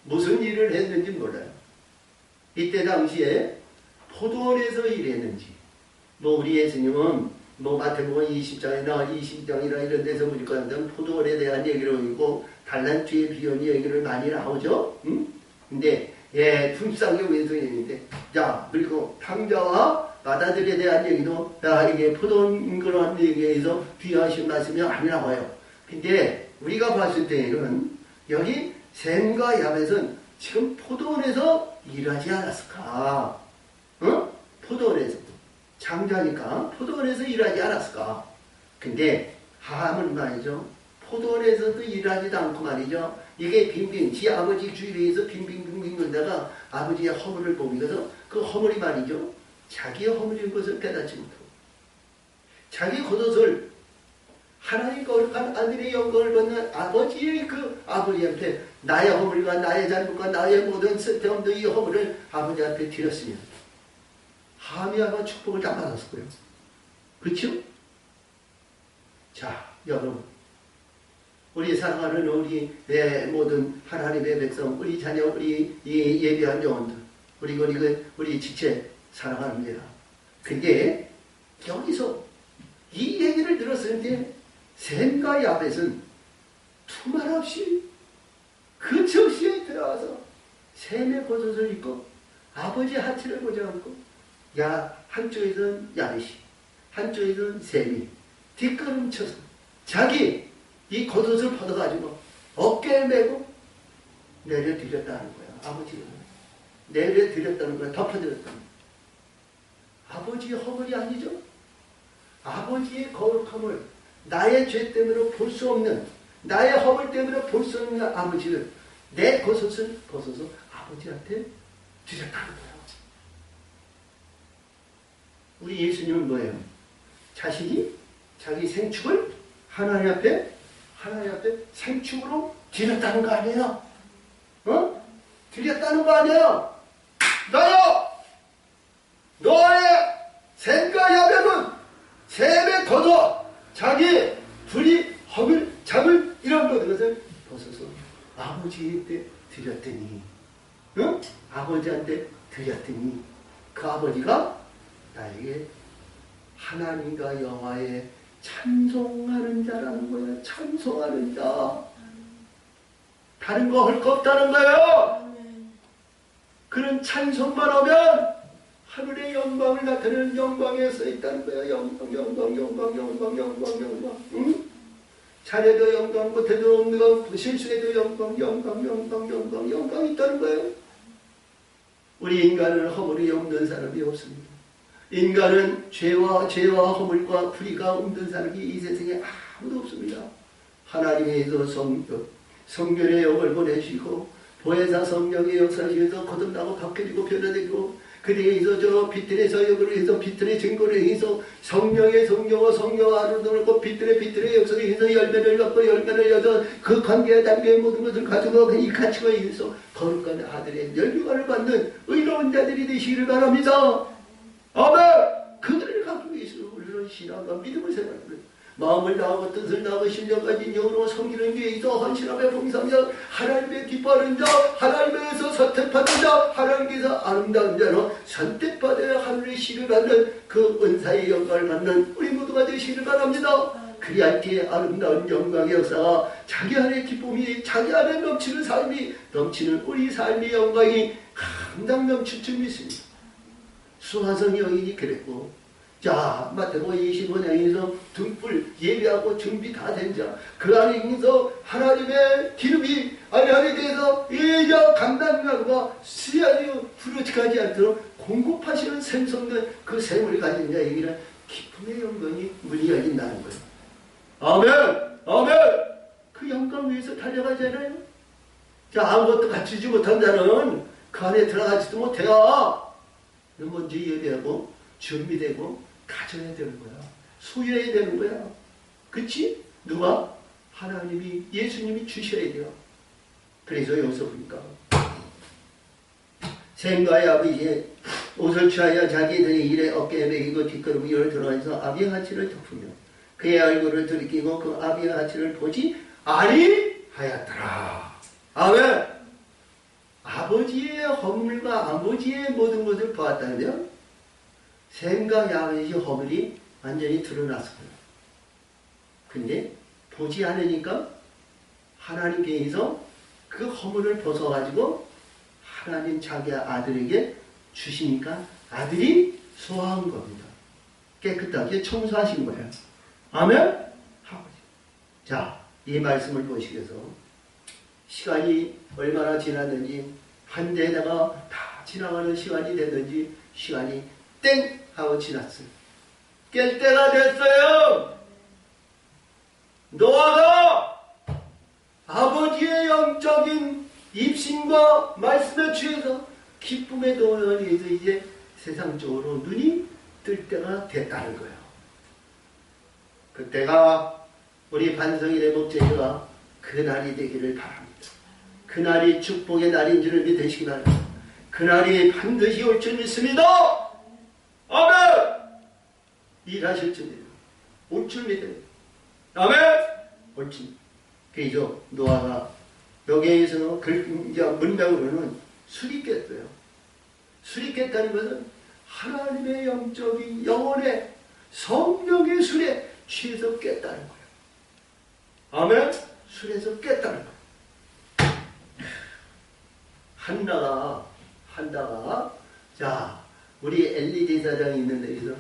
무슨 일을 했는지 몰라요. 이때 당시에 포도원에서 일했는지 뭐 우리 예수님은 뭐 마태복음 20장이나 22장이나 이런 데서 보니까 포도원에 대한 얘기를 하고 달란트의 비유의 얘기를 많이 나오죠. 근데 예, 둔쌍경에서 얘기인데 자 그리고 탕자와 마다들에 대한 얘기도 이게 포도원 그런 얘기에서 비유하신 말씀이 안 나와요. 근데 우리가 봤을 때는 여기 셈과 야벳은 지금 포도원에서 일하지 않았을까? 어? 포도원에서 장자니까 포도원에서 일하지 않았을까? 근데 함은 말이죠. 포도원에서도 일하지도 않고 말이죠. 이게 빙빙 지 아버지 주위에서 빙빙빙빙 돌다가 아버지의 허물을 보면서 그 허물이 말이죠. 자기의 허물인 것을 깨닫지 못하고 자기 겉옷을 하나님 거룩한 아들의 영광을 받는 아버지의 그 아버지한테 나의 허물과 나의 잘못과 나의 모든 쓸데없는 이 허물을 아버지 앞에 드렸으면 함이 아마 축복을 다 받았을 거예요. 그렇죠? 자, 여러분 우리 사랑하는 우리 모든 하나님의 백성 우리 자녀 우리 이 예비한 영혼들 우리 지체 사랑합니다. 근데 여기서 이 얘기를 들었을 때 셈과 야벳은 두말 없이 그 적시에 들어와서 셈의 겉옷을 입고 아버지 하체를 보지 않고 한쪽에서는 야벳이 한쪽에서는 셈이 뒷걸음쳐서 자기 이 겉옷을 벗어가지고 어깨에 메고 내려드렸다는 거야. 아버지가 내려드렸다는 거야. 덮어드렸다는 거야. 아버지의 허물이 아니죠. 아버지의 거룩함을 나의 죄 때문에 볼 수 없는 나의 허물 때문에 볼 수 없는 아버지를 내 겉옷을 벗어서 아버지한테 드렸다는 거예요. 우리 예수님은 뭐예요? 자신이 자기 생축을 하나님 앞에 생축으로 드렸다는 거 아니에요? 어? 드렸다는 거 아니에요? 너의 셈과 야벳은 셈의 겉옷 자기 불이 허물 잠을 이런 것을 벗어서 아버지한테 드렸더니 응? 아버지한테 드렸더니 그 아버지가 나에게 하나님과 여호와의 찬송하는 자라는 거예요. 찬송하는 자. 다른 거 할 거 없다는 거예요. 그런 찬송만 하면 하늘의 영광을 나타내는 영광에 써 있다는 거예요. 영광. 응? 잘해도 영광, 못해도 영광, 실수해도 영광 있다는 거예요. 우리 인간은 허물이 없는 사람이 없습니다. 인간은 죄와 허물과 불의가 없는 사람이 이 세상에 아무도 없습니다. 하나님께서 성결의 영을 보내시고 보혜사 성령의 역사시에서 거듭나고 바뀌고 변화되고 그대에서 저 빛들의 역으로 해서 빛들의 증거를 해서 성령의 성령을 돌고 빛들의 역사를 해서 열매를 갖고 열매를 여서 그 관계에 담긴 모든 것을 가지고 이 가치가 있어 거룩한 아들의 열매를 받는 의로운 자들이 되시기를 바랍니다. 아멘! 그들을 갖기 위해서 우리는 신앙과 믿음을 생활하는 거예요. 마음을 다하고 뜻을 다하고 심령 가진 영으로 섬기는 게 있어 헌신함에 봉사하며 하나님의 기뻐하는 자 하나님에서 선택받은 자 하나님께서 아름다운 자로 선택받아야 하늘의 시를 받는 그 은사의 영광을 받는 우리 모두가 되시기를 바랍니다. 그리할 때에 아름다운 영광의 역사가 자기 안에 기쁨이 자기 안에 넘치는 삶이 넘치는 우리 삶의 영광이 항상 넘칠 줄 믿습니다. 수화성 여인이 그랬고 자 마태복음 25장에서 등불 예비하고 준비 다 된 자 그 안에 있어 하나님의 기름이 안에 대해서 이저 강단과 수야지 부르직하지 않도록 공급하시는 생성된 그 생물이 가진 자에게는 기쁨의 영광이 문이 열린다는 거예요. 아멘! 아멘! 그 영광 위해서 달려가잖아요. 자, 아무것도 갖추지 못한 자는 그 안에 들어가지도 못해요. 먼저 예배하고 준비되고 가져야 되는 거야. 소유해야 되는 거야. 그치? 누가? 하나님이, 예수님이 주셔야 돼요. 그래서 여기서 보니까 샘과의 아버지의 옷을 취하여 자기들의 일에 어깨에 매이고 뒷걸음 위로 들어가서 아비의 하치를 덮으며 그의 얼굴을 들이키고 그 아비의 하치를 보지 아니하였더라. 아멘. 아버지의 허물과 아버지의 모든 것을 보았다면 샘과 야벳의 허물이 완전히 드러났을 거예요. 근데 보지 않으니까 하나님께서 그 허물을 벗어가지고 하나님 자기 아들에게 주시니까 아들이 소화한 겁니다. 깨끗하게 청소하신 거예요. 아멘? 자, 이 말씀을 보시면서 시간이 얼마나 지났는지 한 대다가 다 지나가는 시간이 됐는지 시간이 땡 하고 지났어요. 깰 때가 됐어요. 노아가 아버지의 영적인 입신과 말씀에 취해서 기쁨의 동원에서 이제 세상적으로 눈이 뜰 때가 됐다는 거예요. 그때가 우리 반성일의 목적이가 그날이 되기를 바랍니다. 그날이 축복의 날인 줄을 믿으시기 바랍니다. 그날이 반드시 올 줄 믿습니다. 아멘! 일하실 줄 믿어요. 올 줄 믿어요. 아멘! 올 줄. 그래서 노아가 여기에서 문명으로는 술이 깼어요. 술이 깼다는 것은 하나님의 영적인 영혼의 성령의 술에 취해서 깼다는 거예요. 아멘? 술에서 깼다는 거예요. 한다가 자 우리 엘리 제사장이 있는 데에서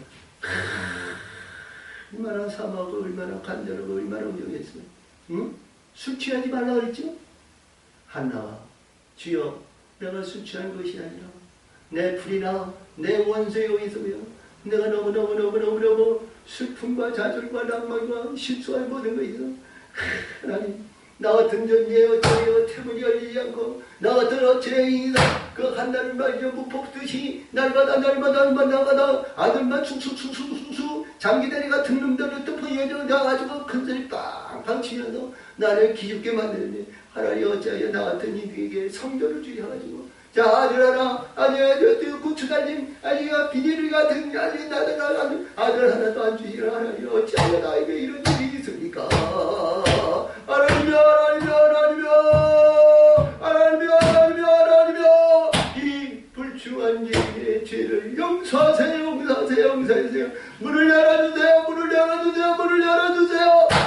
얼마나 사모하고 얼마나 간절하고 얼마나 우정했어요. 응? 술 취하지 말라 그랬죠? 한나가 주여 내가 술 취한 것이 아니라 내 불이나 내 원수의 여기서요 내가 너무너무 슬픔과 좌절과 낭만과 실수할 모든 것이서 하나님 나 같은 존재의 어쩌여 태문이 열리지 않고 나 같은 어쩌여이다 그 한나를 말려 무폭듯이 날마다 아들만 숭숭숭숭숭 장기다리 같은 놈들을 또 보여줘 나가지고 큰소리 빵빵 치면서 나를 기죽게 만드는데 하나님 어쩌여 나 같은 이들에게 성교를 주셔가지고 자 아들 하나 아니 고추달림 아니 비닐을 같은 아니 아들 하나도 안 주시라 하나님 어찌하여 나에게 이런 일이 있습니까? 하나님이여 이 불충한 죄의 죄를 용서하세요 문을 열어주세요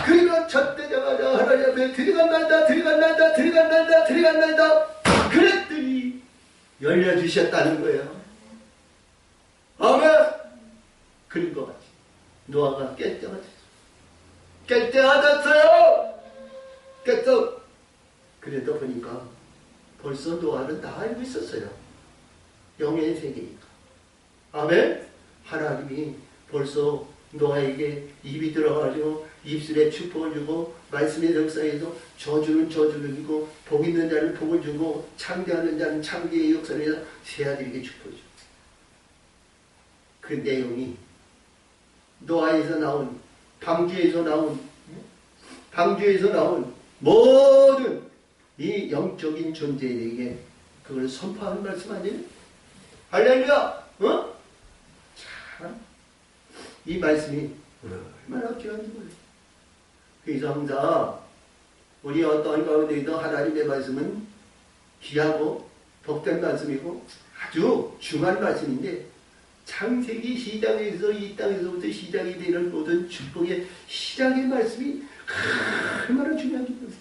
그리고 첫대자마자 하나님 앞에 들어간다 그랬더니 열려주셨다는 거예요. 아멘. 그런 것 같이 노아가 깰 때가 됐어요. 깼어. 그래도 보니까 벌써 노아는 다 알고 있었어요. 영의 세계니까. 아멘. 하나님이 벌써 노아에게 입이 들어가지고 입술에 축복을 주고 말씀의 역사에서 저주는 저주를 주고 복 있는 자는 복을 주고 창대하는 자는 창대의 역사에서 새 아들에게 축복을 주고 그 내용이 노아에서 나온 방주에서 나온 모든 이 영적인 존재에게 그걸 선포하는 말씀 아니에요? 할렐루야! 어? 참, 이 말씀이 얼마나 귀한지 몰라요. 그래서 항상 우리 어떠한 가운데에도 하나님의 말씀은 귀하고 복된 말씀이고 아주 중요한 말씀인데 창세기 시작에서 이 땅에서부터 시작이 되는 모든 축복의 시작의 말씀이 얼마나 중요한지 몰라요.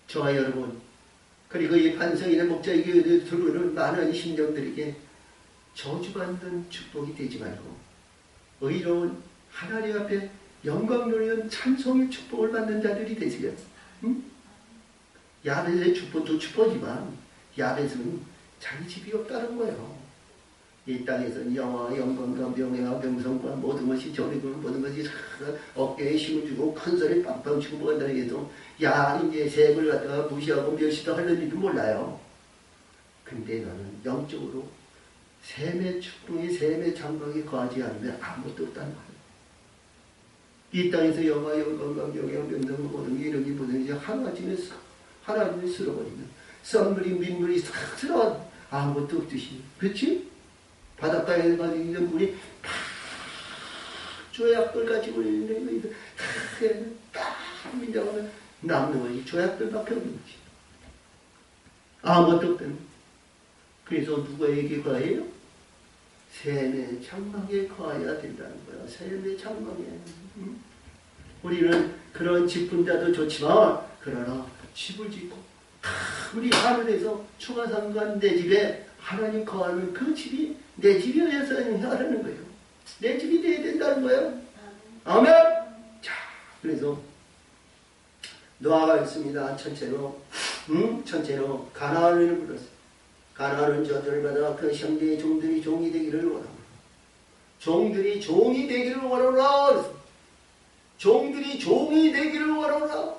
저와 여러분 그리고 이 반성인의 목자에게 들어오는 많은 심령들에게 저주받는 축복이 되지 말고 의로운 하나님 앞에 영광 돌리는 찬송의 축복을 받는 자들이 되세요. 응? 야벳의 축복도 축복이지만 야벳은 자기 집이 없다는 거예요. 이 땅에서 영화, 영광과 명예와 명성과 모든 것이 저리고 모든 것이 어깨에 힘을 주고 큰 소리 빵빵 치고 뭐한다는 해도 야 이제 셈을 갖다가 무시하고 멸시도 하는 일도 몰라요. 근데 너는 영적으로 셈의 축복이 셈의 장막이 거하지 않으면 아무것도 없다는 거예요. 이 땅에서 영화, 영광과 명예와 명성 모든 게 이러기 보는 이제 하나님을 쓸어버리면 썬물이 민물이 싹 들어와 아무것도 없듯이 그렇지? 바닷가에 가지고 있는 물이 다 조약돌 가지고 있는 거 딱 민정하면 남는 것이 조약돌밖에 없는 거지. 아무것도 없다는 거지. 그래서 누구에게 거해요? 셈의 장막에 거해야 된다는 거야. 셈의 장막에. 우리는 그런 집 분자도 좋지만 그러나 집을 짓고 우리 하늘에서 초가상관 내 집에 하나님 거하는 그 집이 내 집이어서 하라는 거예요. 내 집이 돼야 된다는 거예요. 아멘. 자, 그래서 노아가 있습니다. 전체로 가나안을 불렀어요. 가나안은 저주를 받아 그 형제의 종들이 종이 되기를 원합니다. 종들이 종이 되기를 원하라. 종들이 종이 되기를 원하라.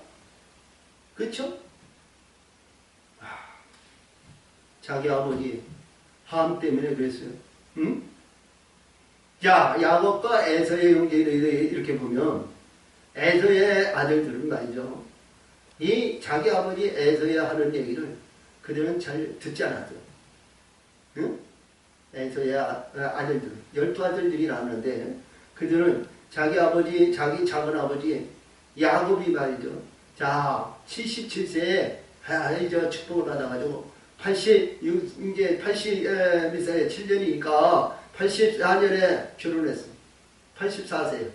그렇죠? 자기 아버지 함 때문에 그랬어요. 응? 자, 야곱과 에서의 형제를 이렇게 보면 에서의 아들들은 말이죠. 이 자기 아버지 에서의 하는 얘기를 그들은 잘 듣지 않았어요. 응? 에서의 아들들, 12아들들이 나왔는데 그들은 자기 아버지, 자기 작은 아버지 야곱이 말이죠. 자, 77세에 이제 축복을 받아가지고 7년이니까 84년에 결혼했어요. 84세요.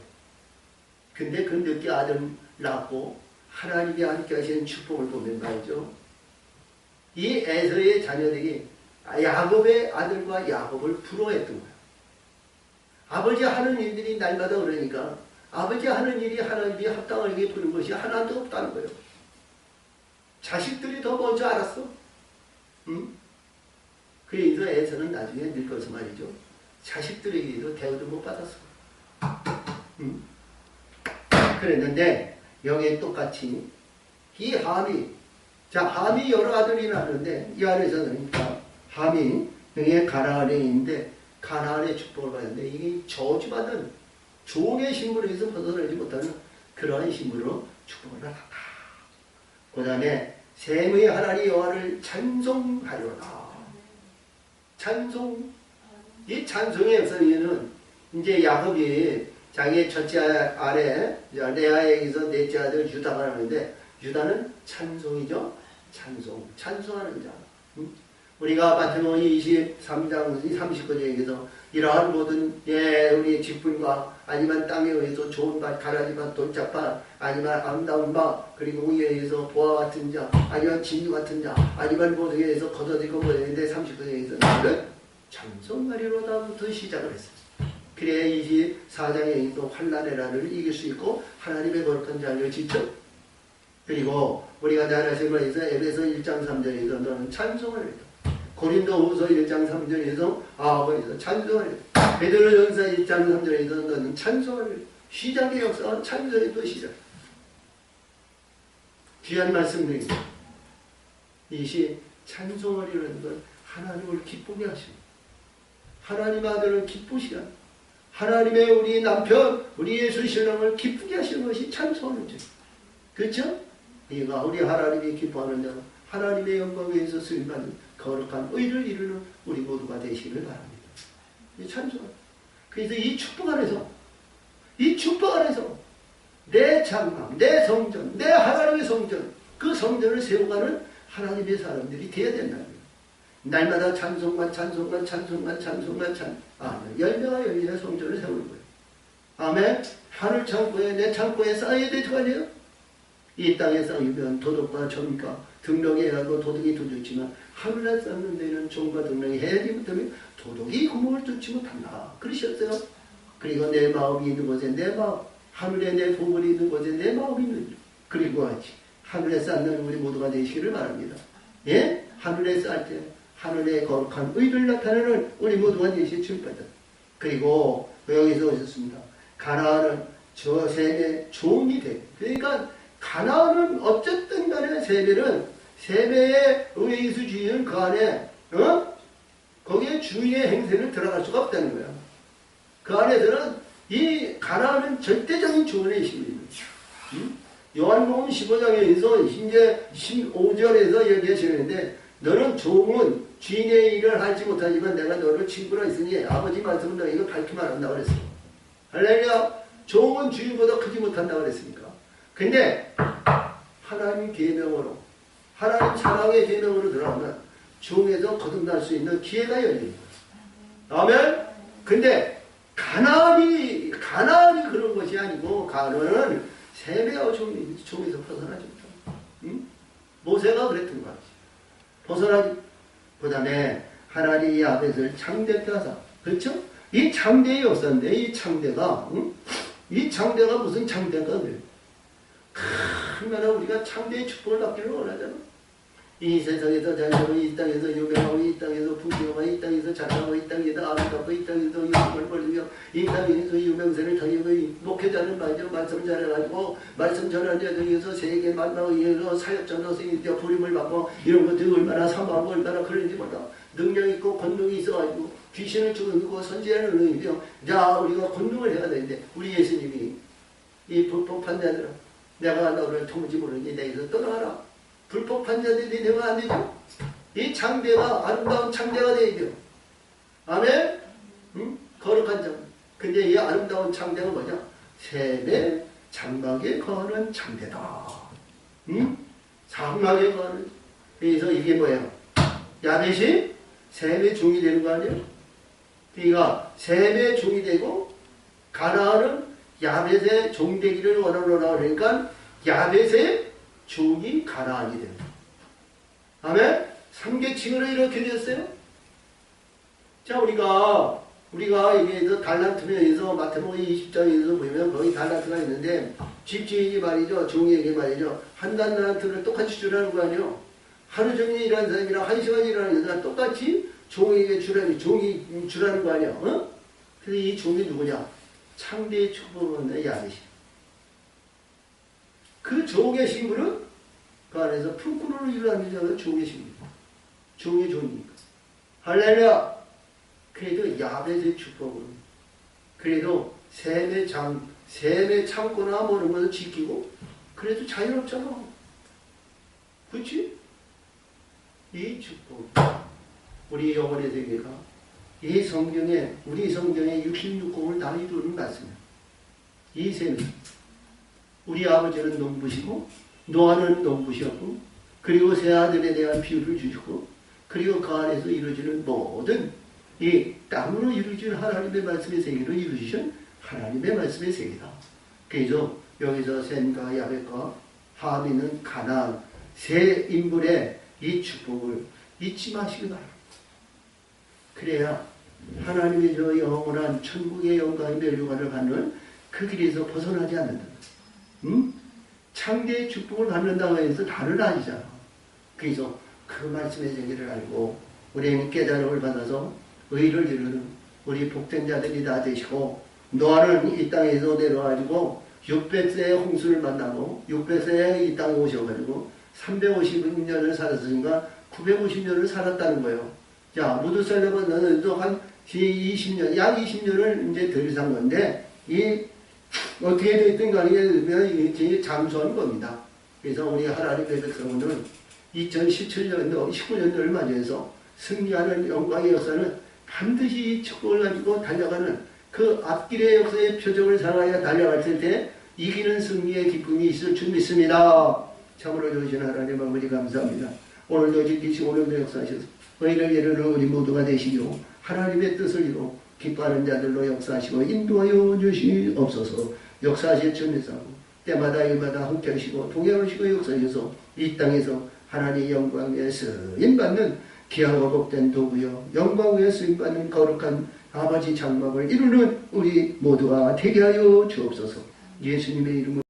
근데 그 늦게 아들 낳고 하나님이 함께 하시는 축복을 보면 말이죠. 이 에서의 자녀들이 야곱의 아들과 야곱을 부러워했던 거예요. 아버지 하는 일들이 날마다 그러니까 아버지 하는 일이 하나님이 합당하게 보는 것이 하나도 없다는 거예요. 자식들이 더 먼저 알았어. 응? 그래서 에서는 나중에 늙어서 말이죠. 자식들에게도 대우도 못 받았어. 응? 그랬는데 여기에 똑같이 이 함이 함이 여러 아들이 낳았는데 이 안에서 그러니까 함이 여기에 가나안에 있는데 가나안의 축복을 받았는데 이게 저주받은 종의 신분에서 벗어나지 못하는 그러한 신분으로 축복을 받았다. 그 다음에 셈의 하나님 여호와를 찬송하려다. 찬송. 이 찬송의 역사에는 이제 야곱이 자기의 첫째 아래 레아에게서 넷째 아들 유다가 나오는데 유다는 찬송이죠. 찬송하는 자. 우리가 마태복음 23장 39절에서 이러한 모든 우리 직분과 아니면 땅에 의해서 좋은 밭, 가라지밭, 돌짝밭, 아니면 아름다운 밭, 그리고 위에 의해서 보화 같은 자, 아니면 진주 같은 자, 아니면 모든 에 의해서 걷어지고 뭐였는데 39절에서 나를 찬송하리로다부터 시작을 했어요. 그래야 24장에 또 환난의 날을 이길 수 있고 하나님의 거룩한 자를 지켜. 그리고 우리가 잘 아시는 거에서 에베소 1장 3절에서 너는 찬송을 했다. 고린도후서 1장 3절에서 아버지서 찬송을 했다. 베드로전서 1장 3절에서 너는 찬송을 했다. 시작의 역사와 찬송의 또 시작. 귀한 말씀드립니다. 이것이 찬송하리라는 건 하나님을 기쁘게 하십니다. 하나님 아들을 기쁘시게 합니다. 하나님의 우리 남편, 우리 예수 신앙을 기쁘게 하시는 것이 찬송하는 줄. 그렇죠? 이가 우리 하나님이 기뻐하는 자, 하나님의 영광에 의해서 쓰임받는 거룩한 의를 이루는 우리 모두가 되시기를 바랍니다. 이 찬송. 그래서 이 축복 안에서 내 장막, 내 성전, 내 하나님의 성전, 그 성전을 세워가는 하나님의 사람들이 되어야 된다는 거예요. 날마다 찬송만 열매가 열리는 성전을 세우는 거예요. 아멘. 하늘 창고에 내 창고에 쌓여야 될 거 아니에요? 이 땅에 쌓이면 도덕과 정의가 등록해야 하고 도덕이 더 좋지만 하늘에 쌓는 데는 정과 등록이 해야지 못하면 도덕이 구멍을 뚫지 못한다. 그러셨어요? 그리고 내 마음이 있는 곳에 내 마음, 하늘에 내 보물이 있는 곳에 내 마음이 있는 줄. 그리고 하지 하늘에 쌓는 우리 모두가 되시기를 바랍니다. 예? 하늘에 쌓을 때 하늘의 거룩한 의를 나타내는 우리 모두가 되시 주님받아. 그리고 여기서 오셨습니다. 가나안은 저 셈의 종이 돼. 그러니까 가나안은 어쨌든 간에 셈의 의수 주인은 그 안에 거기에 주인의 행세를 들어갈 수가 없다는 거야. 그 안에서는 이 가나안은 절대적인 주인의 힘입니다. 요한복음 15장에서 이제 15절에서 얘기하시는데 너는 종은 주인의 일을 하지 못하지만 내가 너를 친구로 있으니 아버지 말씀은 너희가 밝히 말한다고 그랬어. 할렐루야. 종은 주인보다 크지 못한다고 그랬으니까. 근데 하나님 계명으로 하나님 사랑의 계명으로 들어가면 종에서 거듭날 수 있는 기회가 열리는 거예요. 아멘. 근데 가나안이 그런 것이 아니고 가나안은 셈의 종에서 벗어나지 못한다. 모세가 그랬던 거 같지. 벗어나지. 그 다음에 하나님이 야벳을 창대케 하사. 그렇죠? 이 창대의 역사인데 이 창대가 무슨 창대가 그래요? 얼마나 우리가 창대의 축복을 받기를 원하잖아. 이 세상에서 자유하고 이 땅에서 유명하고 이 땅에서 풍성하고 이 땅에서 잘하고 이 땅에서 아름답고 이 땅에서 유명을 벌리며 이 땅에서 유명세를 타기고 목회자는 말이죠. 말씀 잘해가지고 말씀 전하는 자들에서 세계 만나고 이어서 사역자로서 부림을 받고 이런 것들이 얼마나 사모하고 얼마나 그런지 몰라. 능력 있고 권능이 있어가지고 귀신을 죽이고 선지자는 의미며 자 우리가 권능을 해야 되는데 우리 예수님이 이 불법한 자들아 내가 너를 도무지 모르니 내게서 떠나가라. 불법한 자들이 되면 안 되죠. 이 창대가 아름다운 창대가 되죠. 아멘. 거룩한 장. 근데 이 아름다운 창대가 뭐냐? 셈의 장막에 거하는 창대다. 장막에 거하는. 그래서 이게 뭐예요? 야벳이 셈의 종이 되는 거 아니에요? 그러니까 셈의 종이 되고 가나안은 야벳의 종 되기를 원하노라. 그러니까 야벳의 종이 가나안이 됩니다. 아멘? 삼계칭으로 이렇게 되었어요. 자, 우리가 여기에서 달란트면에서 마태복음 20장에서 보면 거기 달란트가 있는데 집주인이 말이죠. 종에게 말이죠. 한 달란트를 똑같이 주라는 거 아니에요. 하루 종일 일하는 사람이랑 한 시간 일하는 사람 똑같이 종에게 종이 주라는 거 아니에요. 그래서 이 종이 누구냐? 창대의 축복을 얻는 야벳이. 그 종의 신분은 그 안에서 품꾼으로 일하는 자가 종의 신분입니다. 종의 존이니까. 할렐루야! 그래도 야벳의 축복은 그래도 셈의 창고나 모르는 것을 지키고 그래도 자유롭잖아. 그렇지? 이 축복 우리 영혼의 세계가 이 성경에 우리 성경의 66권을 다 이루는 말씀이에요. 이 셈이 우리 아버지는 농부시고 노아는 농부셨고 그리고 세 아들에 대한 비유를 주시고 그리고 그 안에서 이루어지는 모든 이 땅으로 이루어진 하나님의 말씀의 세계를 이루시신 하나님의 말씀의 세계다. 그래서 여기서 셈과 야벳과 함이는 가나안 세 인물의 이 축복을 잊지 마시기 바랍니다. 그래야 하나님의 저 영원한 천국의 영광의 멸류관을 받는 그 길에서 벗어나지 않는다. 창대의 축복을 받는다고 해서 다를 아니잖아. 그래서 그 말씀의 세계를 알고 우리는 깨달음을 받아서 의를 이루는 우리 복된 자들이 다 되시고 노아는 이 땅에서 내려와가지고 600세의 홍수를 만나고 600세에 이 땅에 오셔가지고 350년을 살았으니까 950년을 살았다는 거예요. 자, 무두살렘은 너는 또 한 20년, 약 20년을 이제 덜 산 건데 어떻게 됐든 간에 이게 잠수한 겁니다. 그래서 우리 하나님의 백성들은 2017년도, 19년도를 맞이해서 승리하는 영광의 역사는 반드시 축복을 가지고 달려가는 그 앞길의 역사의 표적을 살아야 달려갈 때 이기는 승리의 기쁨이 있을 줄 믿습니다. 참으로 좋으신 하나님 아버지 감사합니다. 오늘도 지키시고 오늘도 역사하셔서 의를 이루는 우리 모두가 되시기로 하나님의 뜻을 이루고 기뻐하는 자들로 역사하시고 인도하여 주시옵소서. 역사하실 줄 믿사고 때마다 일마다 함께 하시고 동행하시고 역사하셔서 이 땅에서 하나님의 영광에 쓰임받는 귀하고 복된 도구요 영광 위에 쓰임받는 거룩한 아버지 장막을 이루는 우리 모두가 되게 하여 주옵소서. 예수님의 이름으로